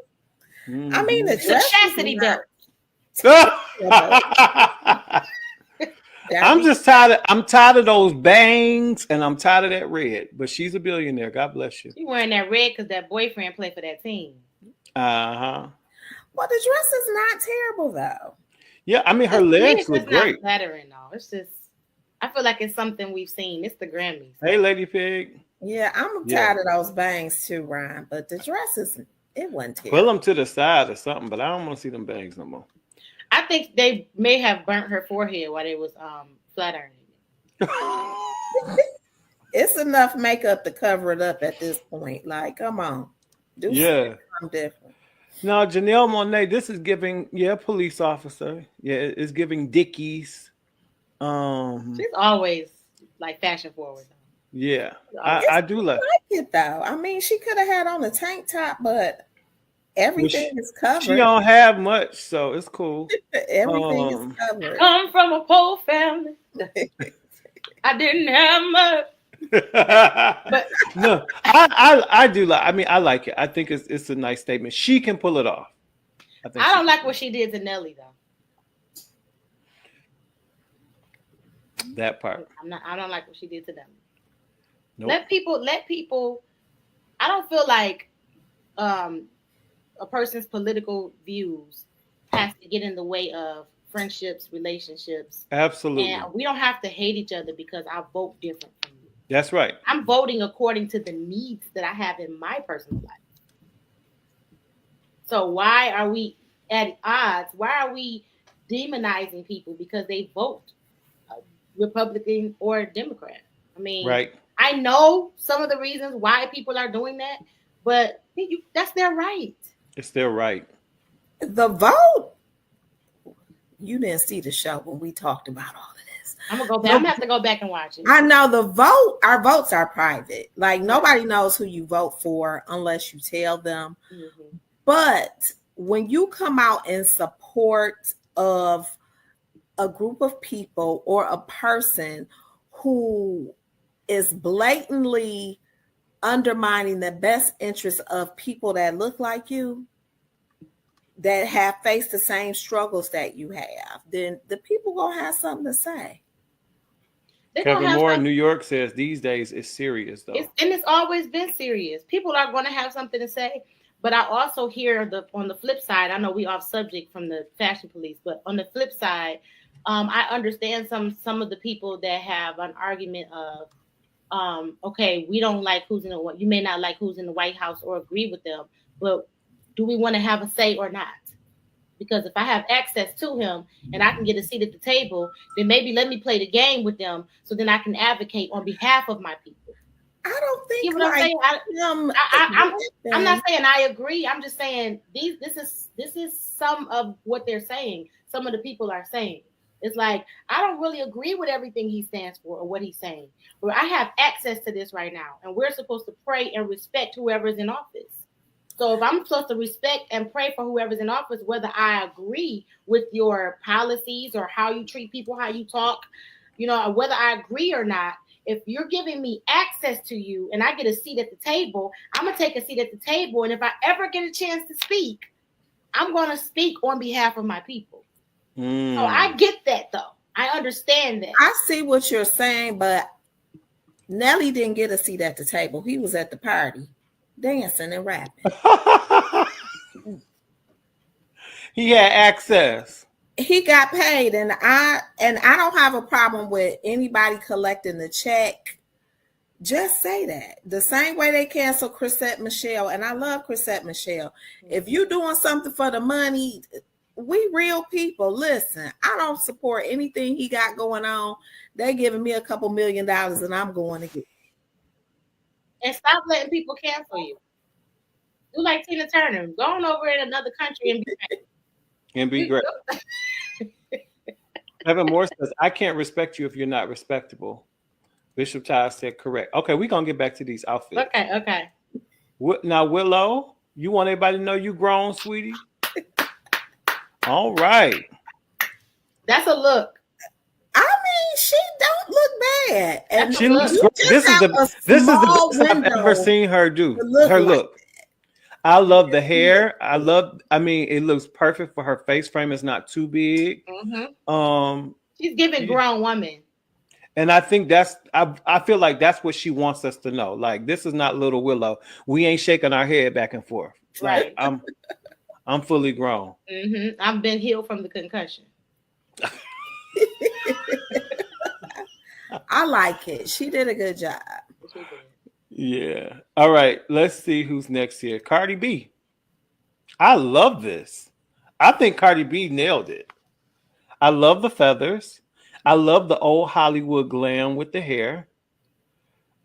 Mm-hmm. I mean, It's a chastity belt. I'm tired of those bangs, and I'm tired of that red. But she's a billionaire. God bless you. You wearing that red because that boyfriend played for that team. Uh-huh. Well, the dress is not terrible though. Yeah, I mean her legs look great. Not flattering though. It's just, I feel like it's something we've seen. It's the Grammys. Hey, Lady Pig. Yeah, I'm tired of those bangs too, Ryan. But the dress isn't. It wasn't terrible. Pull them to the side or something, but I don't want to see them bangs no more. I think they may have burnt her forehead while they was flat ironing. It's enough makeup to cover it up at this point. Like, come on, do something different. No, Janelle Monáe, this is giving police officer. Yeah, it's giving Dickies. She's always like fashion forward. Yeah, I do like it though. I mean, she could have had on a tank top, but everything is covered. She don't have much, so it's cool. Everything is covered. Come from a poor family. I didn't have much. But no, I do like. I mean, I like it. I think it's a nice statement. She can pull it off. I don't like what she did to Nelly though. That part. I don't like what she did to them. Nope. Let people. I don't feel like a person's political views has to get in the way of friendships, relationships. Absolutely. And we don't have to hate each other because I vote different from you. That's right. I'm voting according to the needs that I have in my personal life. So why are we at odds? Why are we demonizing people because they vote Republican or Democrat? I mean, right. I know some of the reasons why people are doing that, but that's their right. It's their right. The vote. You didn't see the show when we talked about all of this. I'm gonna go back. I'm gonna have to go back and watch it. I know the vote. Our votes are private. Like nobody knows who you vote for unless you tell them. Mm-hmm. But when you come out in support of a group of people or a person who is blatantly undermining the best interests of people that look like you, that have faced the same struggles that you have, then the people gonna have something to say. Kevin Moore in New York says these days it's serious though. It's always been serious. People are going to have something to say. But I also hear on the flip side, I know we off subject from the fashion police, but on the flip side, I understand some of the people that have an argument of, okay, we don't like who's in the White. You may not like who's in the White House or agree with them, but do we want to have a say or not? Because if I have access to him and I can get a seat at the table, then maybe let me play the game with them so then I can advocate on behalf of my people. I don't think. You know what I'm saying? I'm not saying I agree. I'm just saying this is some of what they're saying. Some of the people are saying. It's like I don't really agree with everything he stands for or what he's saying. But I have access to this right now, and we're supposed to pray and respect whoever's in office. So if I'm supposed to respect and pray for whoever's in office, whether I agree with your policies or how you treat people, how you talk, whether I agree or not, if you're giving me access to you and I get a seat at the table, I'm going to take a seat at the table. And if I ever get a chance to speak, I'm going to speak on behalf of my people. So I get that, though. I understand that. I see what you're saying, but Nelly didn't get a seat at the table. He was at the party dancing and rapping. He had access. He got paid, and I don't have a problem with anybody collecting the check. Just say that. The same way they cancel Chrisette Michele, and I love Chrisette Michele. If you're doing something for the money, we real people. Listen, I don't support anything he got going on. They giving me $2 million, and I'm going to get. and stop letting people cancel you. Do like Tina Turner. Go on over in another country and be great. Evan Moore says, I can't respect you if you're not respectable. Bishop Ty said correct. Okay, we're going to get back to these outfits. Okay. Now, Willow, you want everybody to know you grown, sweetie? All right. That's a look. I mean, she don't look bad. And she looks great. This is the best I've ever seen her do. Her look. I love the hair. I mean, it looks perfect for her face frame. It's not too big. Mm-hmm. She's giving grown woman. And I think I feel like that's what she wants us to know. Like, this is not little Willow. We ain't shaking our head back and forth. Right. Like, I'm fully grown. Mm-hmm. I've been healed from the concussion. I like it. She did a good job. Yeah. All right. Let's see who's next here. Cardi B. I love this. I think Cardi B nailed it. I love the feathers. I love the old Hollywood glam with the hair.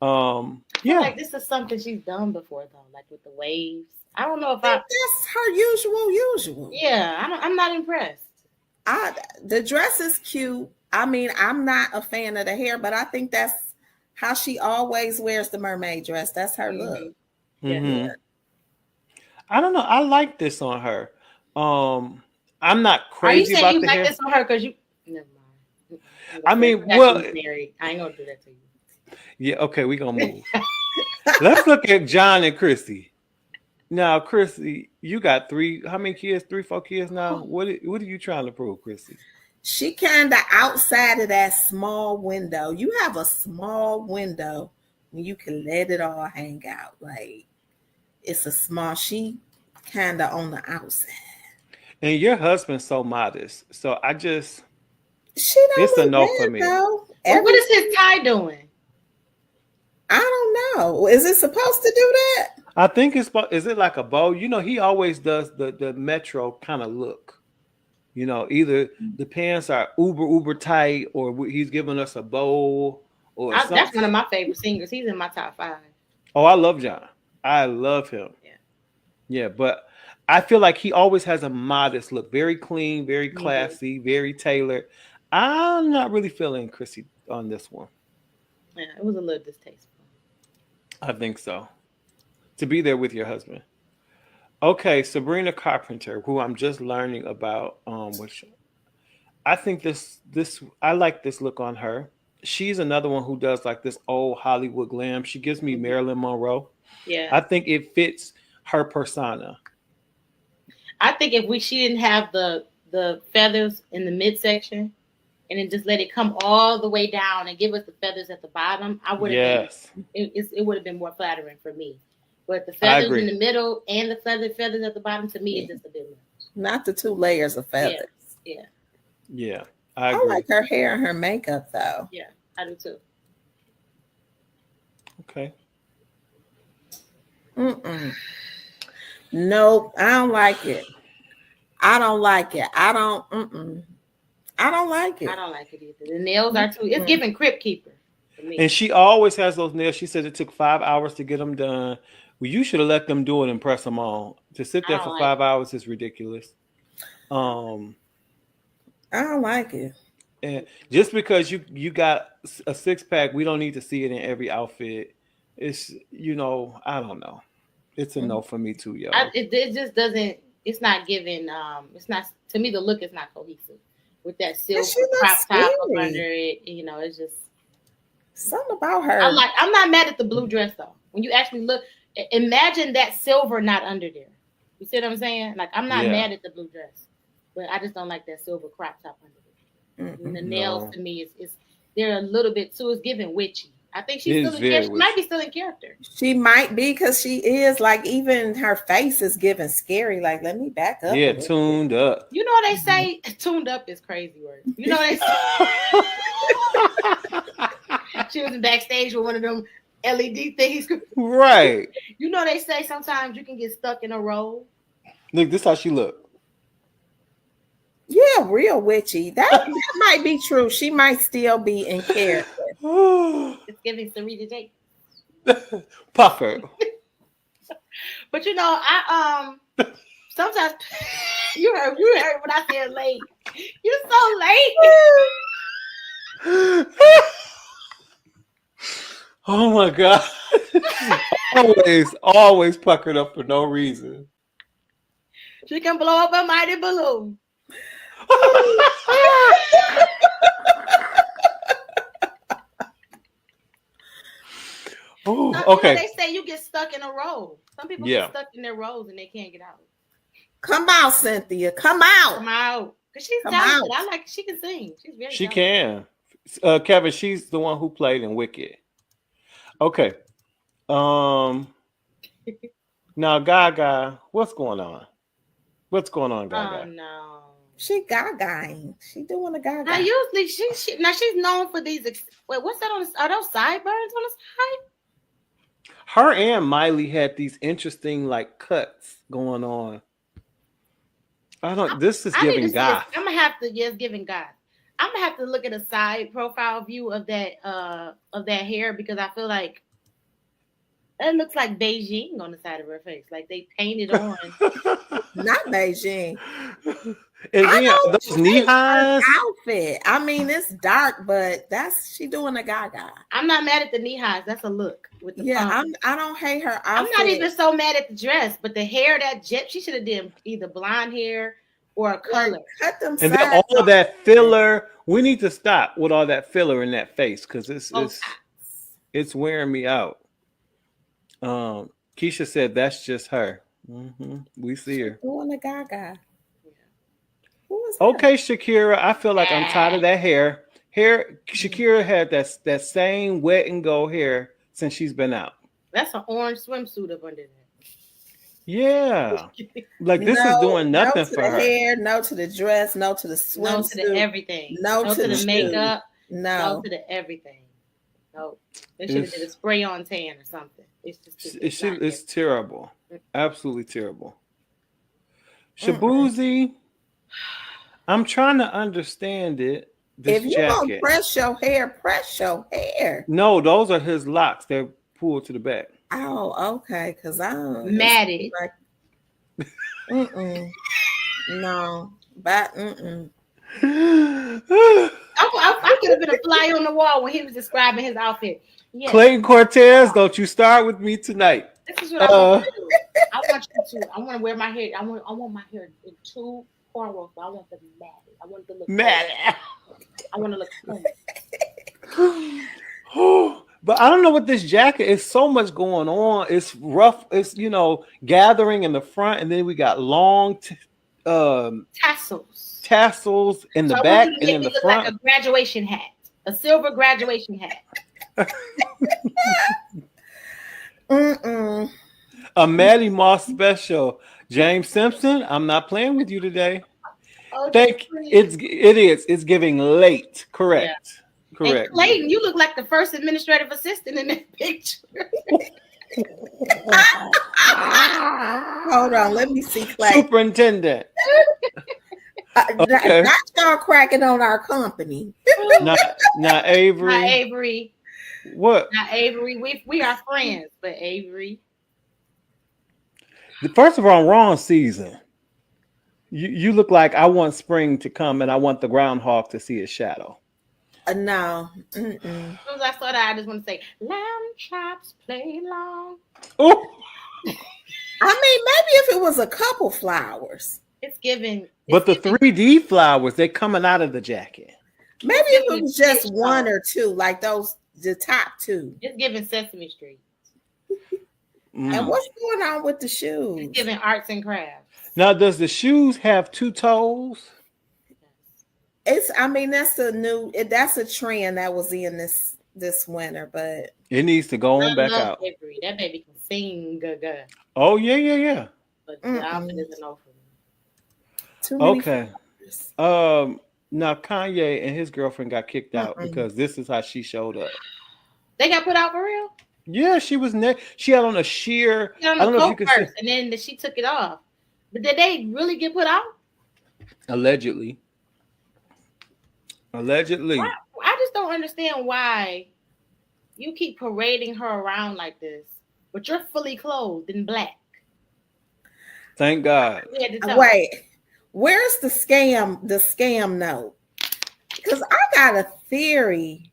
Yeah. Like this is something she's done before though, like with the waves. I don't know if that's her usual. Yeah, I'm not impressed. The dress is cute. I mean, I'm not a fan of the hair, but I think that's how she always wears the mermaid dress. That's her look. Mm-hmm. I don't know. I like this on her. I'm not crazy about the hair. Are you saying you like this on her because you? Never mind. I mean, well, I ain't gonna do that to you. Yeah. Okay, we gonna move. Let's look at John and Chrissy. Now, Chrissy, you got how many kids? 3-4 kids now. What are you trying to prove, Chrissy? She kind of outside of that small window. You have a small window when you can let it all hang out. Like it's a small. She kind of on the outside. And your husband's so modest, so I just. It's a no for me. Well, what is his tie doing? I don't know. Is it supposed to do that? I think is it like a bow? You know, he always does the Metro kind of look. You know, either the pants are uber tight, or he's giving us a bow, or something. That's one of my favorite singers. He's in my top 5. Oh, I love John. I love him. Yeah, but I feel like he always has a modest look, very clean, very classy, very tailored. I'm not really feeling Chrissy on this one. Yeah, it was a little distasteful. I think so. To be there with your husband. Okay, Sabrina Carpenter, who I'm just learning about, which I think this I like this look on her. She's another one who does like this old Hollywood glam. She gives me Marilyn Monroe. Yeah, I think it fits her persona. I think if she didn't have the feathers in the midsection, and then just let it come all the way down and give us the feathers at the bottom, I would have. Yes, it would have been more flattering for me. But the feathers in the middle and the feathers at the bottom, to me, it's just a bit much. Not the 2 layers of feathers. Yeah. I like her hair and her makeup, though. Yeah, I do too. Okay. Nope, I don't like it. I don't like it. I don't like it. I don't like it either. The nails are too. It's giving Crypt Keeper. And she always has those nails. She said it took 5 hours to get them done. Well, you should have let them do it and press them on. To sit there for 5 hours is ridiculous. I don't like it. And just because you got a 6-pack, we don't need to see it in every outfit. It's, I don't know. It's a no for me too, yo. It just doesn't. It's not giving. It's not, to me. The look is not cohesive with that silk crop top up under it. It's just something about her. I'm not mad at the blue dress though. When you actually look, imagine that silver not under there. You see what I'm saying? Like I'm not mad at the blue dress, but I just don't like that silver crop top under it. And the nails to me is they're a little bit too. It's giving witchy. I think she's still in character. She might be still in character. She might be because she is like even her face is giving scary. Like let me back up. Yeah, tuned up. You know what they say? Tuned up is crazy word. You know what they say? She was backstage with one of them LED things. Right. You know they say sometimes you can get stuck in a role. Look, this is how she look. Yeah, real witchy. That might be true. She might still be in character. It's giving Sarita Jake. Pucker. But you know, I sometimes you heard when I said late. You're so late. Oh my God. always puckered up for no reason. She can blow up a mighty balloon. Ooh, You okay. know, they say you get stuck in a role. Some people get stuck in their roles and they can't get out. Come out, Cynthia. Come out. Come out. Because she's Come talented. out. She can sing. She's very She talented. can. Kevin, she's the one who played in Wicked. Okay. Now Gaga, what's going on? What's going on, Gaga? Oh no. She Gaga-ing. She doing a Gaga. Now usually she's known for these. Wait, what's that on? Are those sideburns on the side? Her and Miley had these interesting like cuts going on. I don't. This is giving God. I'm gonna have to. Yes, giving God. I'm gonna have to look at a side profile view of that hair because I feel like it looks like Beijing on the side of her face. Like they painted on. Not Beijing. And those knee highs. Outfit. I mean, it's dark, but she doing a Gaga. I'm not mad at the knee highs. That's a look. With the I don't hate her outfit. I'm not even so mad at the dress, but the hair she should have done either blonde hair or a color. Cut them and then all of that filler. We need to stop with all that filler in that face because it's wearing me out. Keisha said that's just her. We see her. Doing a Gaga. Okay, Shakira. I feel like I'm tired of that hair. Shakira had that same wet and go hair since she's been out. That's an orange swimsuit up under there. Yeah, like this is doing nothing for her. No to the hair, no to the dress, no to the swimsuit, no to the everything, no to the makeup, no to the everything. No, they should have did a spray on tan or something. It's terrible, absolutely terrible. Shabuzi, I'm trying to understand it. If you gonna press your hair. No, those are his locks. They're pulled to the back. Oh, okay. Because I don't matted. Like, no, but I could have been a fly on the wall when he was describing his outfit. Yes. Clayton Cortez, don't you start with me tonight. This is what I want to do. I want to wear my hair. I want my hair in two cornrows. I want them matted. I want them to look matted. I want to look cool. But I don't know what this jacket is. So much going on. It's rough. It's gathering in the front, and then we got long tassels in the back and in the front. Like a graduation hat, a silver graduation hat. A Maddie Moss special. James Simpson, I'm not playing with you today. It is. It's giving late. Correct. Yeah. Correct. And Clayton, you look like the first administrative assistant in that picture. Hold on, let me see Clayton. Superintendent. Okay. Not y'all cracking on our company. Not Avery. Not Avery. What? Not Avery. We are friends, but Avery. First of all, wrong season. You look like I want spring to come and I want the groundhog to see its shadow. No. As soon as I saw that, I just want to say, lamb chops play long. Oh. I mean, maybe if it was a couple flowers. It's giving. But the 3D flowers, they're coming out of the jacket. Maybe if it was just one or two, like the top two. It's giving Sesame Street. And what's going on with the shoes? It's giving arts and crafts. Now, does the shoes have two toes? That's a trend that was in this winter, but it needs to go on back out. Avery. That baby can sing. Oh yeah. But the outfit isn't over. Okay. Now Kanye and his girlfriend got kicked out because this is how she showed up. They got put out for real? Yeah, she was she had on a sheer. I don't know if you can see. And then she took it off. But did they really get put out? Allegedly. I just don't understand why you keep parading her around like this, but you're fully clothed in black. Thank God. Wait, where's the scam? The scam note? Because I got a theory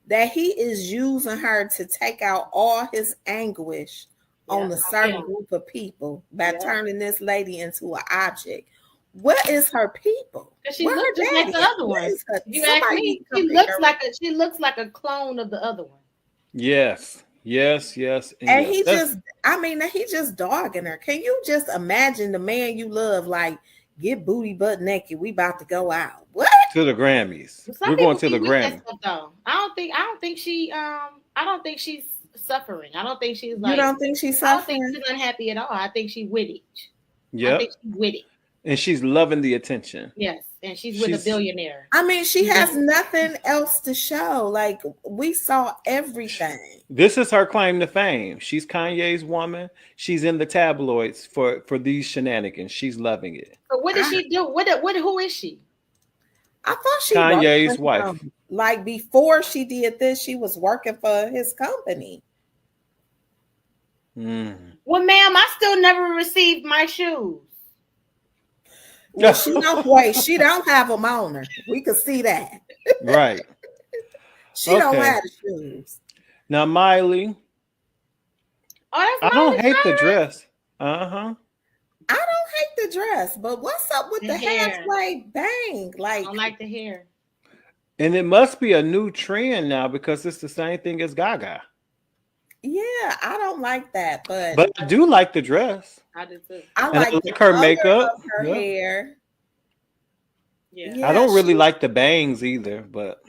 that he is using her to take out all his anguish on a certain group of people by turning this lady into an object. What is her people? Because she looks just like the other one. You ask me, she looks like a clone of the other one. Yes. And yes. He just dogging her. Can you just imagine the man you love, like, get booty butt naked, we about to go out? What? To the Grammys. We're going to the Grammys. I don't think she's suffering. I don't think she's like. You don't think she's suffering? I don't think she's unhappy at all. I think she's with it. Yeah. I think she's with it. And she's loving the attention. Yes. And she's with a billionaire. I mean, she has nothing else to show. Like, we saw everything. This is her claim to fame. She's Kanye's woman. She's in the tabloids for these shenanigans. She's loving it. So what does she do? Who is she? I thought she Kanye's wife. Like, before she did this, she was working for his company. Well, ma'am, I still never received my shoes. Well, she don't have them on her. We could see that. Right. She don't have the shoes. Now, Miley. Oh, I don't hate the dress. I don't hate the dress, but what's up with the halfway bang? Like, I don't like the hair. And it must be a new trend now because it's the same thing as Gaga. Yeah, I don't like that, but I do like the dress. I do too. I like her makeup, her hair. Yeah, I don't really like the bangs either, but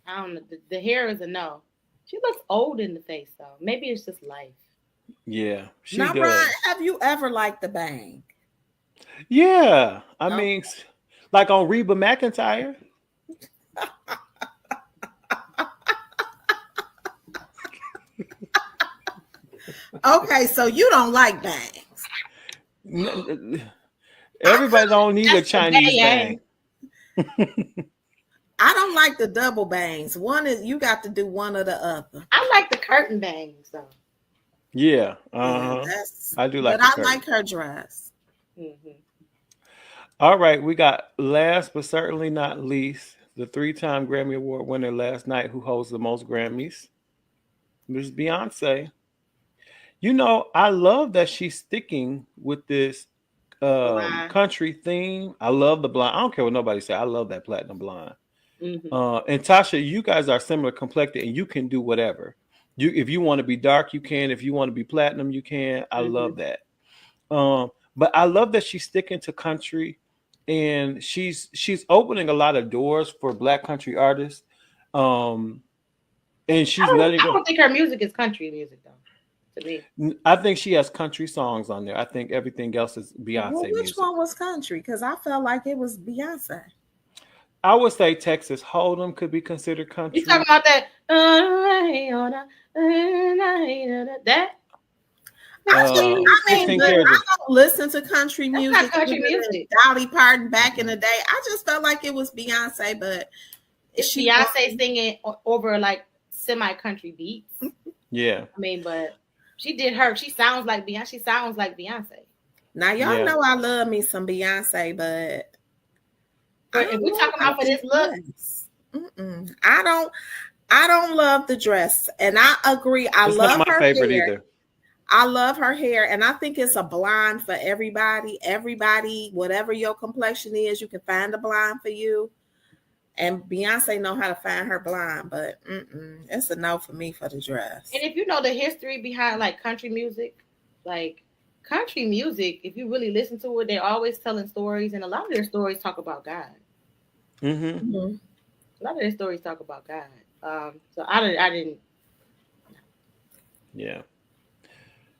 I don't know. The hair is a no. She looks old in the face though. Maybe it's just life. Yeah, she now, does. Brian, have you ever liked the bang? Yeah, I mean, like on Reba McEntire. Okay, so you don't like bangs. Everybody don't need a Chinese bang. I don't like the double bangs. One is you got to do one or the other. I like the curtain bangs though. Yeah, I do like. But I like her dress. All right, we got last but certainly not least, the 3-time Grammy Award winner last night, who holds the most Grammys, Miss Beyonce. You know, I love that she's sticking with this country theme. I love the blonde. I don't care what nobody say. I love that platinum blonde. And Tasha, you guys are similar complected, and you can do whatever. If you want to be dark, you can. If you want to be platinum, you can. I love that. But I love that she's sticking to country, and she's opening a lot of doors for Black country artists. And she's I don't think her music is country music though. To me, I think she has country songs on there. I think everything else is Beyonce which music. one was country? Because I felt like it was Beyonce. I would say Texas Hold'em could be considered country. You talking about that? That? I don't listen to country music. Not country music. Dolly Parton back in the day. I just felt like it was Beyonce, but it's Beyonce singing over like semi-country beats. Yeah. I mean, but she did her. She sounds like Beyonce. She sounds like Beyonce. Now y'all know I love me some Beyonce, but if we're talking about for this look, I don't love the dress, and I agree. It's love not my her favorite hair. either. I love her hair, and I think it's a blonde for everybody. Everybody, whatever your complexion is, you can find a blonde for you. And Beyonce know how to find her blonde, but it's a no for me for the dress. And if you know the history behind like country music, if you really listen to it, they're always telling stories, and a lot of their stories talk about God. A lot of their stories talk about God. So I didn't. Yeah.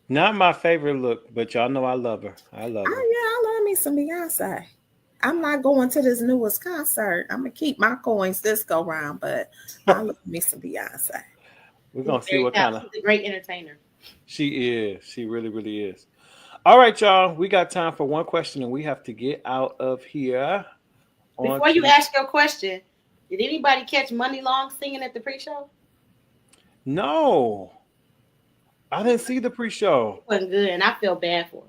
Not my favorite look, but y'all know I love her. I love her. Oh yeah, I love me some Beyonce. I'm not going to this newest concert. I'm gonna keep my coins this go round, but I love me some Beyonce. We're gonna see what kind of. She's a great entertainer. She is. She really, really is. All right, y'all. We got time for one question, and we have to get out of here. Before you ask your question, did anybody catch Money Long singing at the pre-show? No, I didn't see the pre-show. It wasn't good, and I feel bad for her.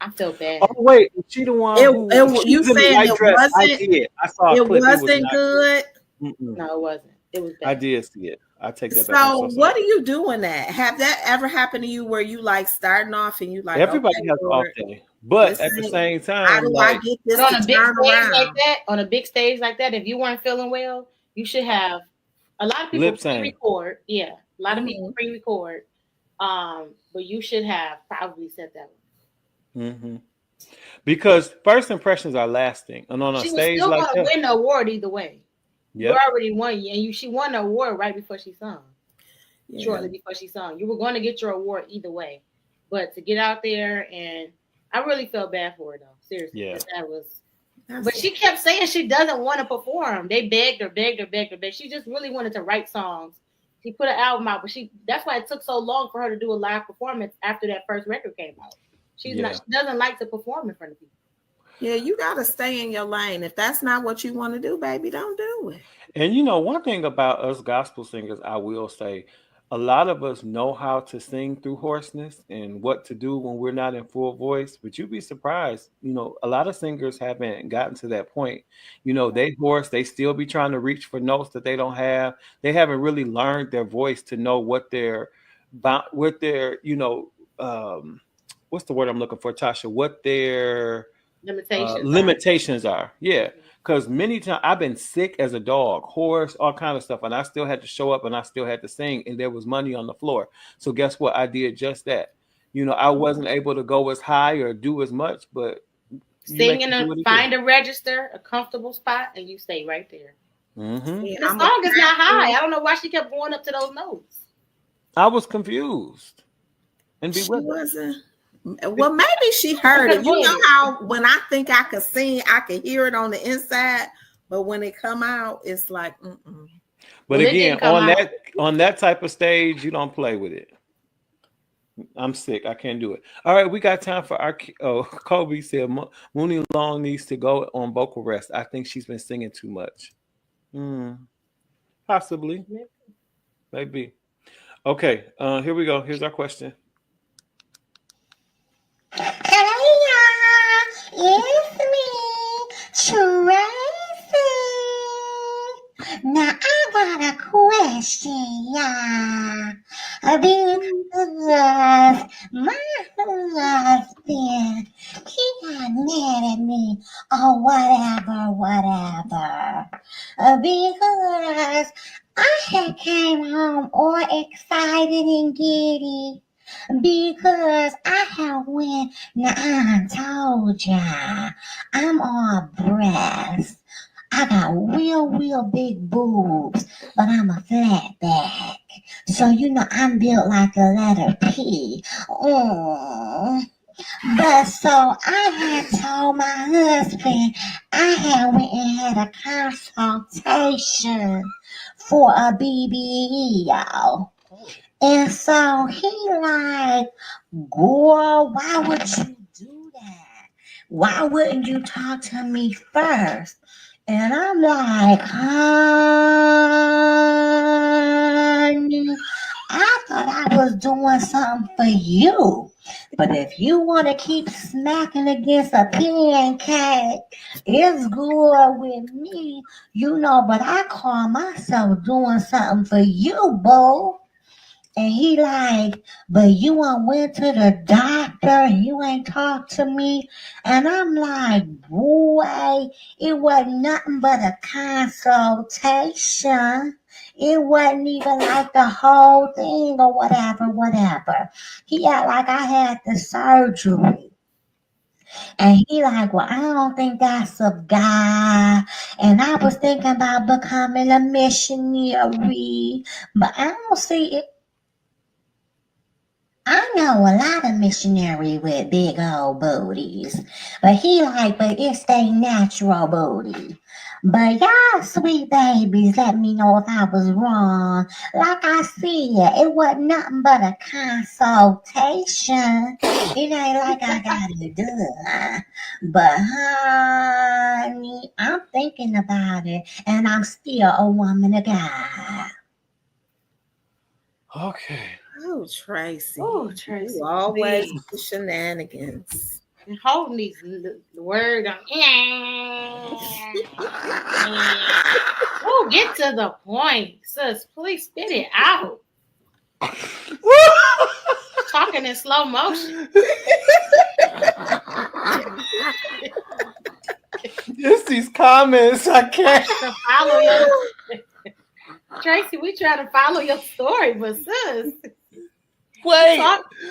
I feel bad. Oh wait, is she the one who You was in the saying white it dress? I wasn't? did. I saw a It clip. wasn't good. Mm-mm. No, it wasn't. It was bad. I did see it. I take that back. So what do you do in that? Have that ever happened to you where you like starting off and you like everybody okay, has an Lord, off day, but this at the ain't- same time, how do I like, get this But on to a big turn stage around? like that, on a big stage like that, if you weren't feeling well, you should have a lot of people Lip sync. pre-record. Yeah, a lot of Mhm. people pre-record. But you should have probably said that one. hmm because first impressions are lasting, and on a She was stage still like gonna that, win the award either way. yep. You already won, and she won the award right before she sung. Yeah. Shortly before she sung, you were going to get your award either way. But to get out there, and I really felt bad for her though. Seriously, Yeah. that was. But she kept saying she doesn't want to perform. They begged her. She just really wanted to write songs. She put an album out, but that's why it took so long for her to do a live performance after that first record came out. She doesn't like to perform in front of people. Yeah, you gotta stay in your lane. If that's not what you want to do, baby, don't do it. And you know, one thing about us gospel singers, I will say, a lot of us know how to sing through hoarseness and what to do when we're not in full voice. But you'd be surprised, you know, a lot of singers haven't gotten to that point. You know, they hoarse, they still be trying to reach for notes that they don't have. They haven't really learned their voice to know what their, you know, what's the word I'm looking for, Tasha? What their limitations are. Yeah. Because many times I've been sick as a dog, hoarse, all kind of stuff, and I still had to show up and I still had to sing, and there was money on the floor. So guess what? I did just that. You know, I wasn't able to go as high or do as much, but find a register, a comfortable spot, and you stay right there. Mm-hmm. The song is not high. I don't know why she kept going up to those notes. I was confused. And she wasn't. Well, maybe she heard it. You know how when I think I could sing, I could hear it on the inside, but when it come out, it's like, mm-mm. But again, on that type of stage, you don't play with it. I'm sick. I can't do it. All right, we got time for our. Oh, Kobe said Mooney Long needs to go on vocal rest. I think she's been singing too much. Possibly, maybe. Okay, here we go. Here's our question. It's me, Tracy. Now I got a question, yeah. Because my husband, he got mad at me or whatever. Because I had came home all excited and giddy. Because I have went, now I told ya, I'm all breast. I got real big boobs, but I'm a flat back. So, you know, I'm built like a letter P. But so I had told my husband I had went and had a consultation for a BBE, y'all. And so he like, girl, why would you do that? Why wouldn't you talk to me first? And I'm like, honey, I thought I was doing something for you. But if you want to keep smacking against a pancake, it's good with me, you know, but I call myself doing something for you, boo. And he like, but you went to the doctor and you ain't talked to me. And I'm like, boy, it wasn't nothing but a consultation. It wasn't even like the whole thing or whatever. He act like I had the surgery. And he like, well, I don't think that's of God. And I was thinking about becoming a missionary. But I don't see it. I know a lot of missionaries with big old booties, but he like, but it's they natural booty. But y'all sweet babies, let me know if I was wrong. Like I said, it wasn't nothing but a consultation. It ain't like I got it done. But honey, I'm thinking about it, and I'm still a woman of God. Okay. Oh, Tracy. Oh, Tracy. You always please. the shenanigans. And holding these the word on. Oh, get to the point, sis. Please spit it out. Talking in slow motion. Just these comments, I can't. To follow your Tracy, we try to follow your story, but sis, Wait.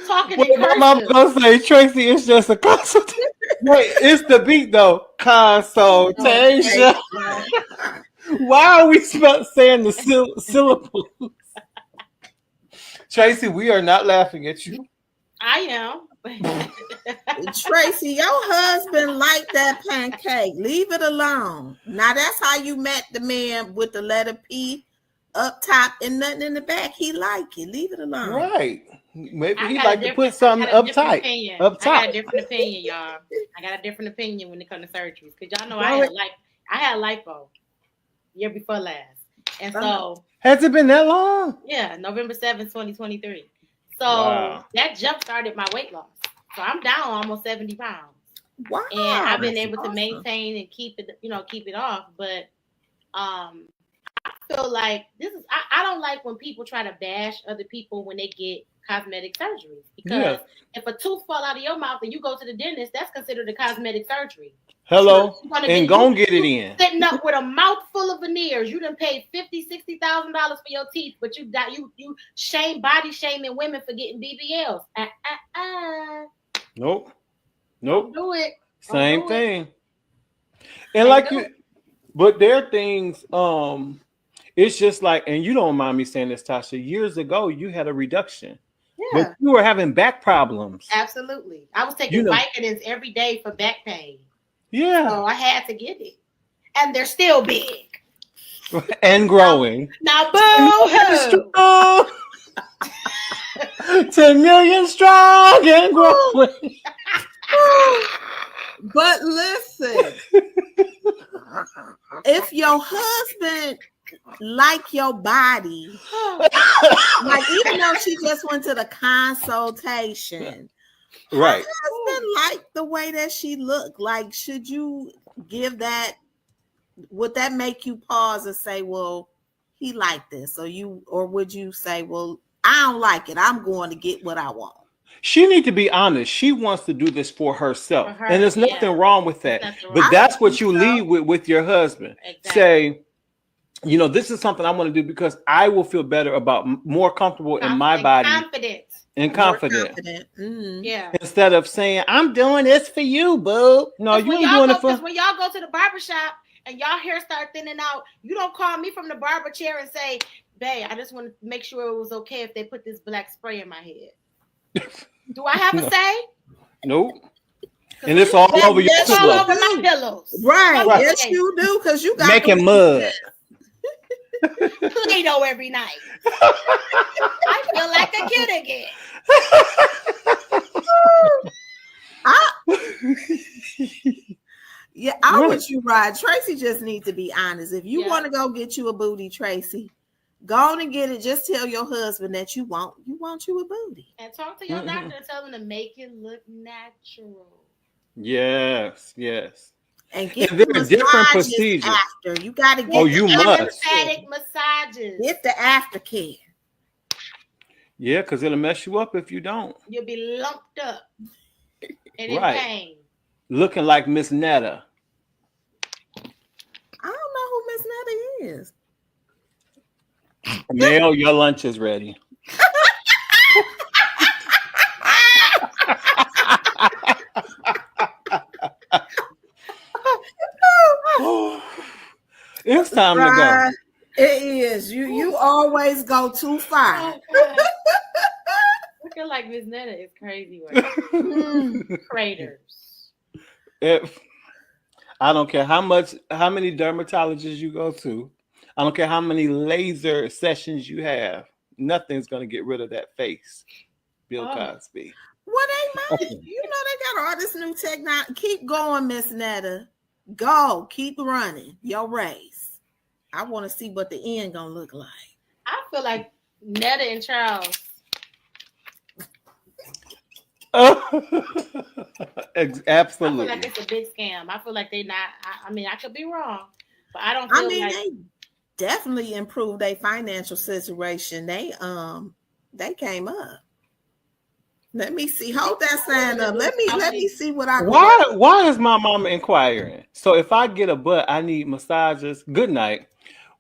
talking What in my mom cursive. gonna say? Tracy, it's just a consultation. Wait, it's the beat though. Consultation. Why are we saying the syllables? Tracy, we are not laughing at you. I am. Tracy, your husband liked that pancake. Leave it alone. Now that's how you met the man with the letter P up top and nothing in the back. He like it. Leave it alone. Right. Maybe I he got like a to different- put something I got a up different tight. opinion. Up I got top. a different opinion, y'all. I got a different opinion when it comes to surgeries. Because y'all know Well, I had lipo year before last. And so Has it been that long? yeah, November 7th, 2023. So Wow. that jump started my weight loss. So I'm down almost 70 pounds. Wow. And I've been that's able to awesome. maintain and keep it off. But I feel like I don't like when people try to bash other people when they get cosmetic surgeries. Because if a tooth fall out of your mouth and you go to the dentist, that's considered a cosmetic surgery. Hello. You're gonna And get- go get it in. Sitting up with a mouth full of veneers, you done paid $50,000-$60,000 for your teeth, but you body shaming women for getting BBLs. Nope. Do it. Same do it. thing. And like you, but there are things, it's just like, and you don't mind me saying this, Tasha, years ago, you had a reduction, Yeah, but you were having back problems. absolutely. I was taking You know- Vicodins every day for back pain, Yeah. so I had to get it, and they're still big. And growing. Now, boo! Strong. 10 million strong and growing. But listen, if your husband like your body, like even though she just went to the consultation, Right. husband liked the way that she looked. Like, should you give that? Would that make you pause and say, "Well, he liked this," or would you say, "Well, I don't like it. I'm going to get what I want"? She need to be honest. She wants to do this for herself. For her, and there's nothing yeah. wrong with that. There's nothing But wrong. that's what I you think so. lead with your husband. Exactly. Say, this is something I want to do because I will feel better about more comfortable in my body confident. and More confident. Mhm. Yeah. Instead of saying, I'm doing this for you, boo. No, you ain't doing it for Because when y'all go to the barbershop and y'all hair start thinning out, you don't call me from the barber chair and say, "Babe, I just want to make sure it was okay if they put this black spray in my head." Do I have a say? Nope. And it's all over your Yes, It's all pillow. over my pillows. Right. Right. Yes, you do, because you got Making mud. Play-Doh every night. I feel like a kid again. Yeah, I'm Right. with you, Rod. Tracy just needs to be honest. If you Yeah. want to go get you a booty, Tracy, go on and get it. Just tell your husband that you want you a booty. And talk to your doctor and tell them to make it look natural. Yes, yes. And get And there the are different massages procedures. after. You got to get Oh, the you after- must. Lymphatic massages. Get the aftercare. Yeah, because it'll mess you up if you don't. You'll be lumped up and in Right. pain. Looking like Miss Netta. I don't know who Miss Netta is. Mel, your lunch is ready. It's time to go. Rod, it is. You always go too far. Looking like Miss Netta is crazy. Right? Craters. If I don't care how many dermatologists you go to, I don't care how many laser sessions you have, nothing's gonna get rid of that face. Bill Cosby. What they might, you know, they got all this new technology. Keep going, Miss Netta. Go, keep running your race. I want to see what the end gonna look like. I feel like Netta and Charles. Absolutely. I feel like it's a big scam. I feel like they not. I mean, I could be wrong, but I don't feel like they definitely improved their financial situation. They came up. Let me see. Hold that sign up. Let me see what I. Why is my mama inquiring? So if I get a butt, I need massages. Good night.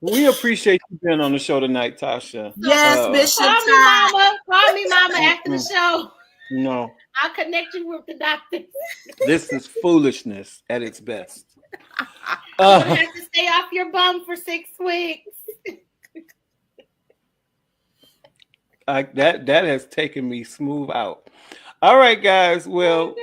We appreciate you being on the show tonight, Tasha. Yes, Bishop. Call me mama. Call me mama after the show. No. I'll connect you with the doctor. This is foolishness at its best. You have to stay off your bum for 6 weeks. That has taken me smooth out. All right, guys. Well,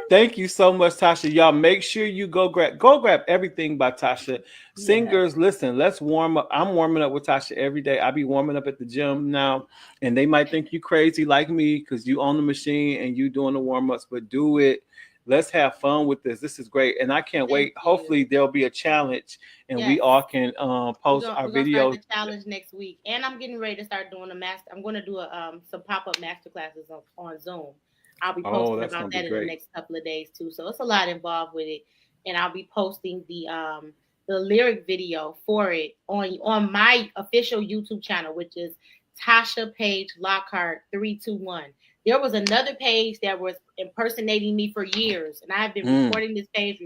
thank you so much, Tasha. Y'all make sure you go grab everything by Tasha. Singers, listen, let's warm up. I'm warming up with Tasha every day. I be warming up at the gym now, and they might think you crazy like me because you on the machine and you doing the warm-ups, but do it. Let's have fun with this. This is great, and I can't wait. Hopefully, there'll be a challenge, and we all can post our videos. Start the challenge next week, and I'm getting ready to start doing I'm going to do some pop-up master classes on Zoom. I'll be posting about that in the next couple of days too. So it's a lot involved with it, and I'll be posting the lyric video for it on my official YouTube channel, which is Tasha Page Lockhart 321. There was another page that was impersonating me for years, and I have been reporting this page.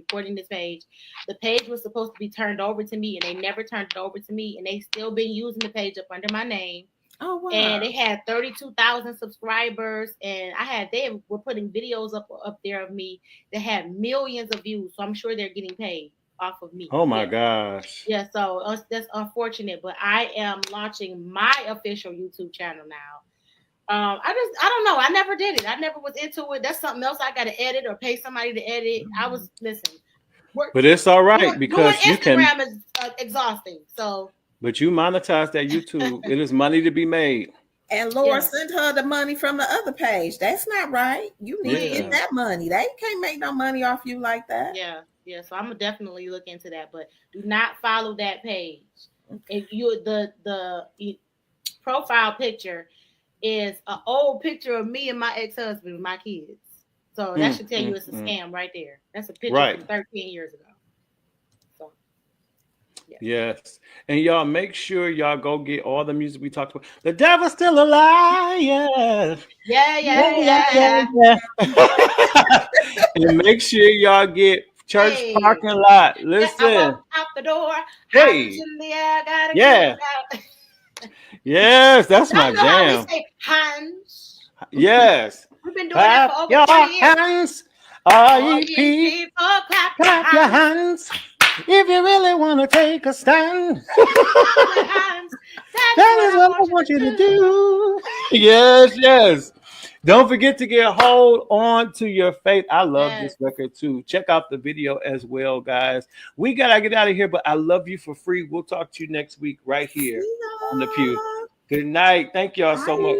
The page was supposed to be turned over to me, and they never turned it over to me, and they still been using the page up under my name. Oh wow! And they had 32,000 subscribers, and they were putting videos up there of me that had millions of views. So I'm sure they're getting paid off of me. Oh my gosh! Yeah, so that's unfortunate, but I am launching my official YouTube channel now. I don't know. I never did it. I never was into it. That's something else I got to edit or pay somebody to edit. I was listening. But it's all right because Instagram is exhausting. So. But you monetize that YouTube. It is money to be made. And Laura sent her the money from the other page. That's not right. You need to get that money. They can't make no money off you like that. Yeah. So I'm gonna definitely look into that. But do not follow that page. If you the profile picture is an old picture of me and my ex-husband with my kids. So that should tell you it's a scam right there. That's a picture from 13 years ago. So yes. And y'all make sure y'all go get all the music we talked about. The Devil's Still a Liar. Yeah. And make sure y'all get Church Parking Lot. Listen. Out the door. Hey. In the air, gotta get out. Yes, that's my jam. How we say hands. Yes. We've been doing that for over 20 years. Hands. All ye people, clap your hands. If you really want to take a stand, that is what I want you to do. Yes. Don't forget to get hold on to your faith. I love this record too. Check out the video as well, guys. We gotta get out of here, but I love you for free. We'll talk to you next week right here on The Pew. Good night. Thank y'all so much.